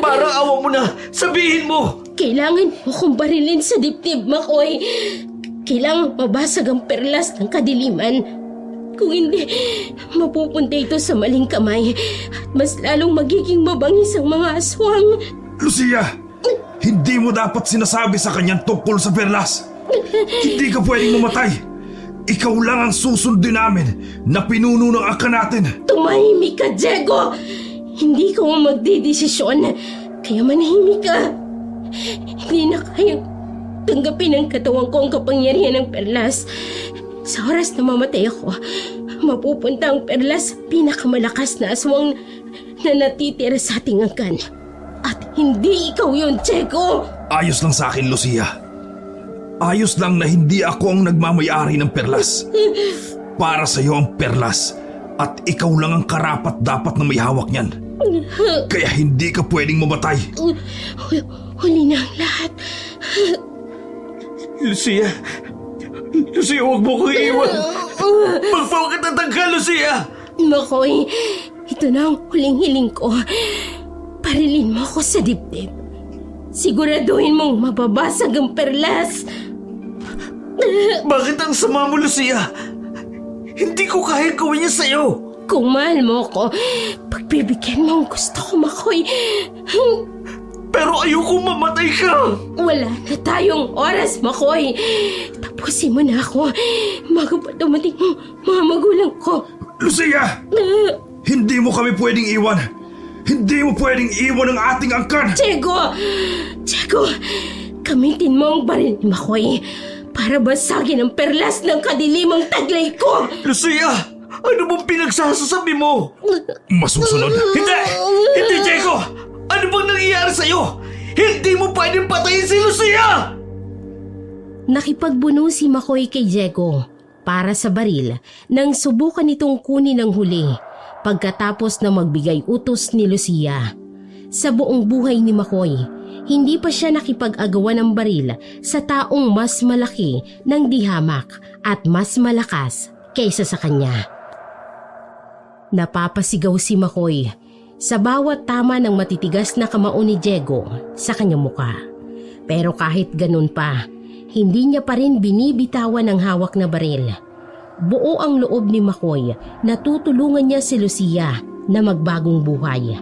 Parang awa mo na. Sabihin mo. Kailangan mo kong barilin sa dibdib, Makoy. Kailangan mabasag ang perlas ng kadiliman. Kung hindi, mapupunta ito sa maling kamay at mas lalong magiging mabangis ang mga aswang. Lucia! Hindi mo dapat sinasabi sa kanyang tungkol sa perlas. Hindi ka pwedeng mamatay. Ikaw lang ang susundin namin na pinuno ng angka natin. Tumahimik ka, Diego! Hindi ko magdidesisyon, kaya manahimik ka. Hindi na kayang tanggapin ng katawan ko ang kapangyarihan ng perlas. Sa oras na mamatay ako, mapupunta ang perlas sa pinakamalakas na aswang na natitira sa ating angkan. At hindi ikaw yun, Diego! Ayos lang sa akin, Lucia. Ayos lang na hindi ako ang nagmamayari ng perlas. Para sa'yo ang perlas at ikaw lang ang karapat-dapat na may hawak niyan. Kaya hindi ka pwedeng mamatay. Huli na ang lahat. Lucia! Lucia, huwag mo ko iiwan! Magpaw kita tangka, Lucia! Makoy, ito na ang huling hiling ko. Parilin mo ako sa dibdib. Siguraduhin mong mababasag ang perlas. Bakit ang sama mo, Lucia? Hindi ko kaya gawin niya sa'yo. Kung mahal mo ko, pagbibigyan mo ang gusto ko, Makoy. Pero ayoko mamatay ka. Wala na tayong oras, Makoy. Tapusin mo na ako bago pa dumating ang mga magulang ko. Lucia! Hindi mo kami pwedeng iwan. Hindi mo pwedeng iwan ang ating angkan. Diego! Diego! Gamitin mo ang baril ni Makoy para basagin ang perlas ng kadilimang taglay ko. Lucia! Ano bang pinagsasasabi mo? Masusunod. Hindi! Hindi, Diego! Ano bang nangyayari sa'yo? Hindi mo pwedeng patayin si Lucia! Nakipagbuno si Makoy kay Diego para sa baril nang subukan nitong kunin ang huli pagkatapos na magbigay utos ni Lucia. Sa buong buhay ni Makoy, hindi pa siya nakipag-agawan ng baril sa taong mas malaki ng dihamak at mas malakas kaysa sa kanya. Napapasigaw si Makoy sa bawat tama ng matitigas na kamao ni Diego sa kanyang muka. Pero kahit ganun pa, hindi niya pa rin binibitawan ang hawak na baril. Buo ang loob ni Makoy na tutulungan niya si Lucia na magbagong buhay.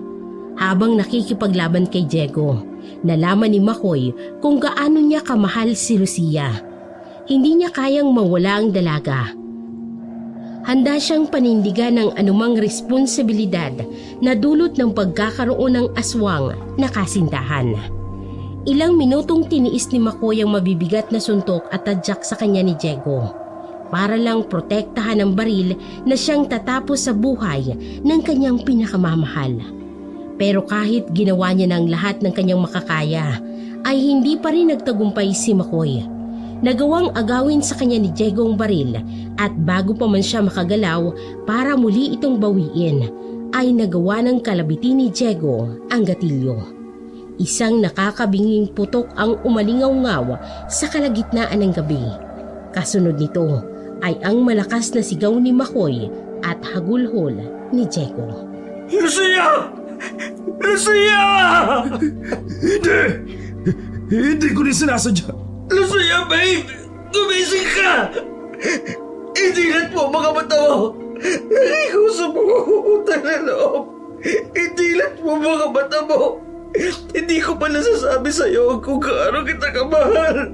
Habang nakikipaglaban kay Diego, nalaman ni Makoy kung gaano niya kamahal si Lucia. Hindi niya kayang mawala ang dalaga. Handa siyang panindigan ng anumang responsibilidad na dulot ng pagkakaroon ng aswang na kasintahan. Ilang minutong tiniis ni Makoy ang mabibigat na suntok at tadyak sa kanya ni Diego para lang protektahan ang baril na siyang tatapos sa buhay ng kanyang pinakamamahal. Pero kahit ginawa niya ng lahat ng kanyang makakaya, ay hindi pa rin nagtagumpay si Makoy. Nagawang agawin sa kanya ni Diego ang baril at bago pa man siya makagalaw para muli itong bawiin, ay nagawa ng kalabiti ni Diego ang gatilyo. Isang nakakabinging putok ang umalingaw-ngaw sa kalagitnaan ng gabi. Kasunod nito ay ang malakas na sigaw ni Makoy at hagulhol ni Diego. Lucia! Lucia! Hindi ko rin sinasadya. Lucia, babe! Gumising ka! Idilat mo mga mata mo! Nakikusap mo utang na loob! Idilat mo mga mata mo! Hindi ko pa nasasabi sa'yo kung gaano kita kamahal!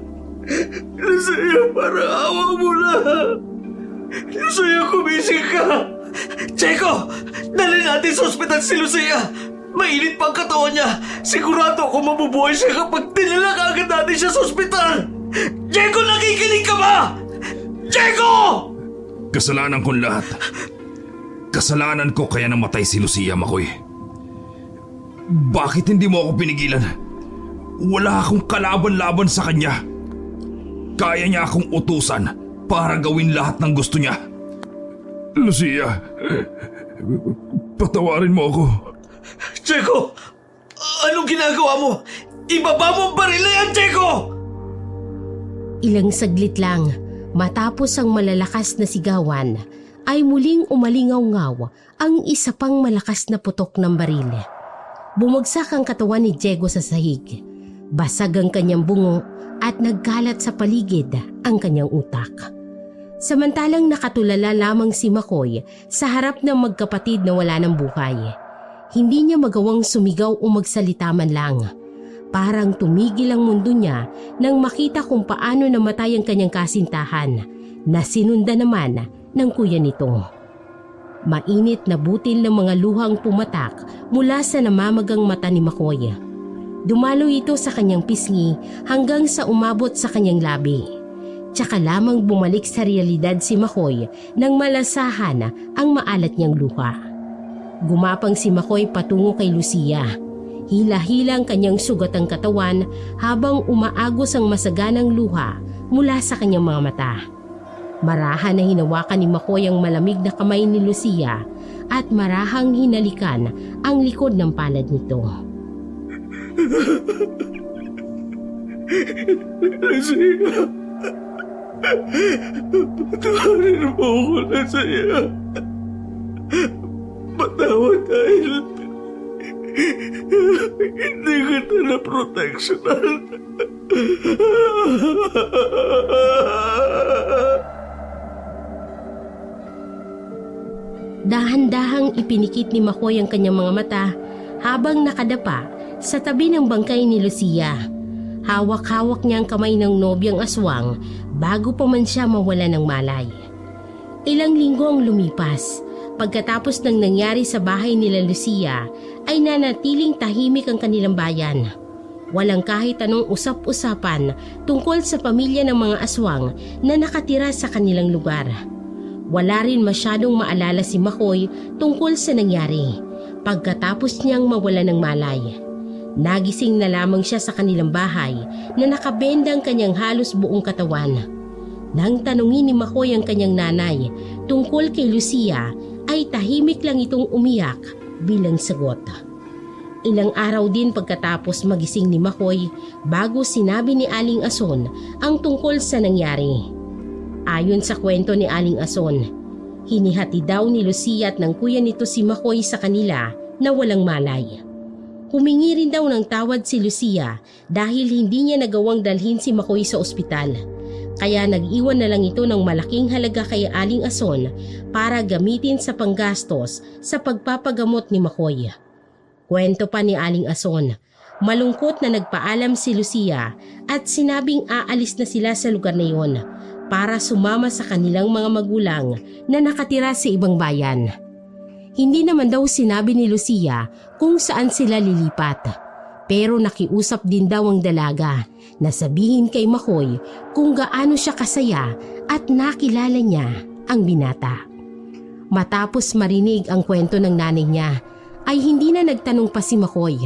Lucia, para awa mo na! Lucia, gumising ka! Checo! Dali natin sa ospital si Lucia! Mainit pa ang katawan niya. Sigurado ako mabubuhay siya kapag dinala ka agad natin siya sa ospital. Diego, nakikinig ka ba? Diego! Kasalanan kong lahat. Kasalanan ko kaya namatay si Lucia, Makoy. Bakit hindi mo ako pinigilan? Wala akong kalaban-laban sa kanya. Kaya niya akong utusan para gawin lahat ng gusto niya. Lucia, patawarin mo ako. Diego! Anong ginagawa mo? Ibaba mo ang baril na yan, Diego! Ilang saglit lang, matapos ang malalakas na sigawan, ay muling umalingaw-ngaw ang isa pang malakas na putok ng baril. Bumagsak ang katawan ni Diego sa sahig. Basag ang kanyang bungo at nagkalat sa paligid ang kanyang utak. Samantalang nakatulala lamang si Makoy sa harap ng magkapatid na wala ng buhay. Hindi niya magawang sumigaw o magsalita man lang. Parang tumigil ang mundo niya nang makita kung paano namatay ang kanyang kasintahan na sinunda naman ng kuya nito. Mainit na butil ng mga luhang pumatak mula sa namamagang mata ni Makoy. Dumalo ito sa kanyang pisngi hanggang sa umabot sa kanyang labi. Tsaka lamang bumalik sa realidad si Makoy nang malasahan ang maalat niyang luha. Gumapang si Makoy patungo kay Lucia. Hila-hila ang kanyang sugatang katawan habang umaagos ang masaganang luha mula sa kanyang mga mata. Marahan na hinawakan ni Makoy ang malamig na kamay ni Lucia at marahang hinalikan ang likod ng palad nito. Lucia! Patawarin mo ako, Lucia! Patawad dahil hindi kita na-protectionan. Dahan-dahang ipinikit ni Makoy ang kanyang mga mata habang nakadapa sa tabi ng bangkay ni Lucia. Hawak-hawak niya ang kamay ng nobyang aswang bago pa man siya mawala ng malay. Ilang linggo ang lumipas. Pagkatapos ng nangyari sa bahay nila Lucia, ay nanatiling tahimik ang kanilang bayan. Walang kahit anong usap-usapan tungkol sa pamilya ng mga aswang na nakatira sa kanilang lugar. Wala rin masyadong maalala si Makoy tungkol sa nangyari pagkatapos niyang mawala ng malay. Nagising na lamang siya sa kanilang bahay na nakabenda ang kanyang halos buong katawan. Nang tanungin ni Makoy ang kanyang nanay tungkol kay Lucia, ay tahimik lang itong umiyak bilang sagot. Ilang araw din pagkatapos magising ni Makoy bago sinabi ni Aling Ason ang tungkol sa nangyari. Ayon sa kwento ni Aling Ason, hinihati daw ni Lucia at ng kuya nito si Makoy sa kanila na walang malay. Humingi rin daw ng tawad si Lucia dahil hindi niya nagawang dalhin si Makoy sa ospital. Kaya nag-iwan na lang ito ng malaking halaga kay Aling Ason para gamitin sa panggastos sa pagpapagamot ni Makoy. Kwento pa ni Aling Ason, malungkot na nagpaalam si Lucia at sinabing aalis na sila sa lugar na iyon para sumama sa kanilang mga magulang na nakatira sa ibang bayan. Hindi naman daw sinabi ni Lucia kung saan sila lilipat, pero nakiusap din daw ang dalaga na sabihin kay Makoy kung gaano siya kasaya at nakilala niya ang binata. Matapos marinig ang kwento ng nanay niya, ay hindi na nagtanong pa si Makoy.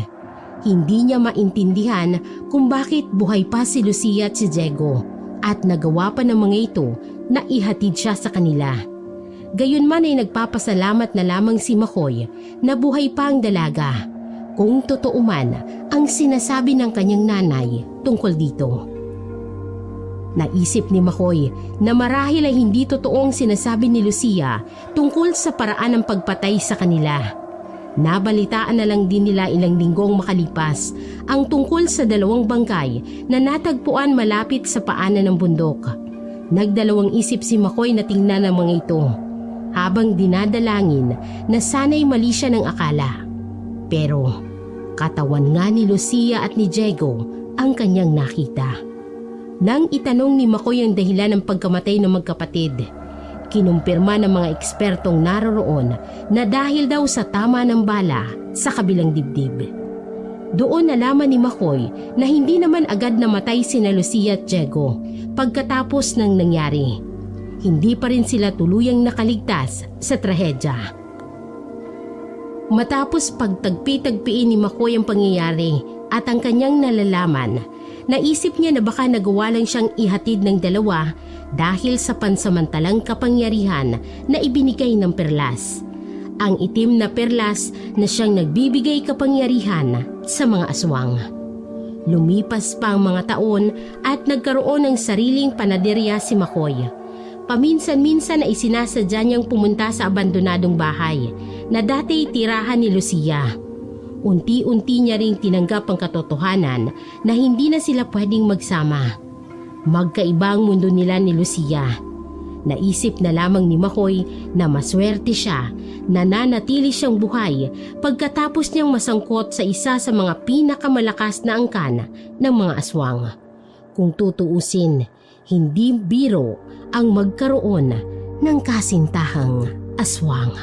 Hindi niya maintindihan kung bakit buhay pa si Lucia at si Diego at nagawa pa ng mga ito na ihatid siya sa kanila. Gayunman ay nagpapasalamat na lamang si Makoy na buhay pa ang dalaga, kung totoo man ang sinasabi ng kanyang nanay tungkol dito. Naisip ni Makoy na marahil ay hindi totoo ang sinasabi ni Lucia tungkol sa paraan ng pagpatay sa kanila. Nabalitaan na lang din nila ilang linggong makalipas ang tungkol sa 2 bangkay na natagpuan malapit sa paanan ng bundok. Nagdalawang isip si Makoy na tingnan ang mga ito, habang dinadalangin na sana'y mali siya ng akala. Pero katawan nga ni Lucia at ni Diego ang kanyang nakita. Nang itanong ni Makoy ang dahilan ng pagkamatay ng magkapatid, kinumpirma ng mga ekspertong naroroon na dahil daw sa tama ng bala sa kabilang dibdib. Doon nalaman ni Makoy na hindi naman agad namatay sina Lucia at Diego pagkatapos ng nangyari. Hindi pa rin sila tuluyang nakaligtas sa trahedya. Matapos pagtagpi-tagpiin ni Makoy ang pangyayari at ang kanyang nalalaman, naisip niya na baka nagawa lang siyang ihatid ng dalawa dahil sa pansamantalang kapangyarihan na ibinigay ng perlas. Ang itim na perlas na siyang nagbibigay kapangyarihan sa mga aswang. Lumipas pa ang mga taon at nagkaroon ng sariling panaderya si Makoy. Paminsan-minsan na isinasadya niyang pumunta sa abandonadong bahay na dati tirahan ni Lucia. Unti-unti niya ring tinanggap ang katotohanan na hindi na sila pwedeng magsama. Magkaiba ang mundo nila ni Lucia. Naisip na lamang ni Makoy na maswerte siya na nanatili siyang buhay pagkatapos niyang masangkot sa isa sa mga pinakamalakas na angkan ng mga aswang. Kung tutuusin, hindi biro ang magkaroon ng kasintahang aswang.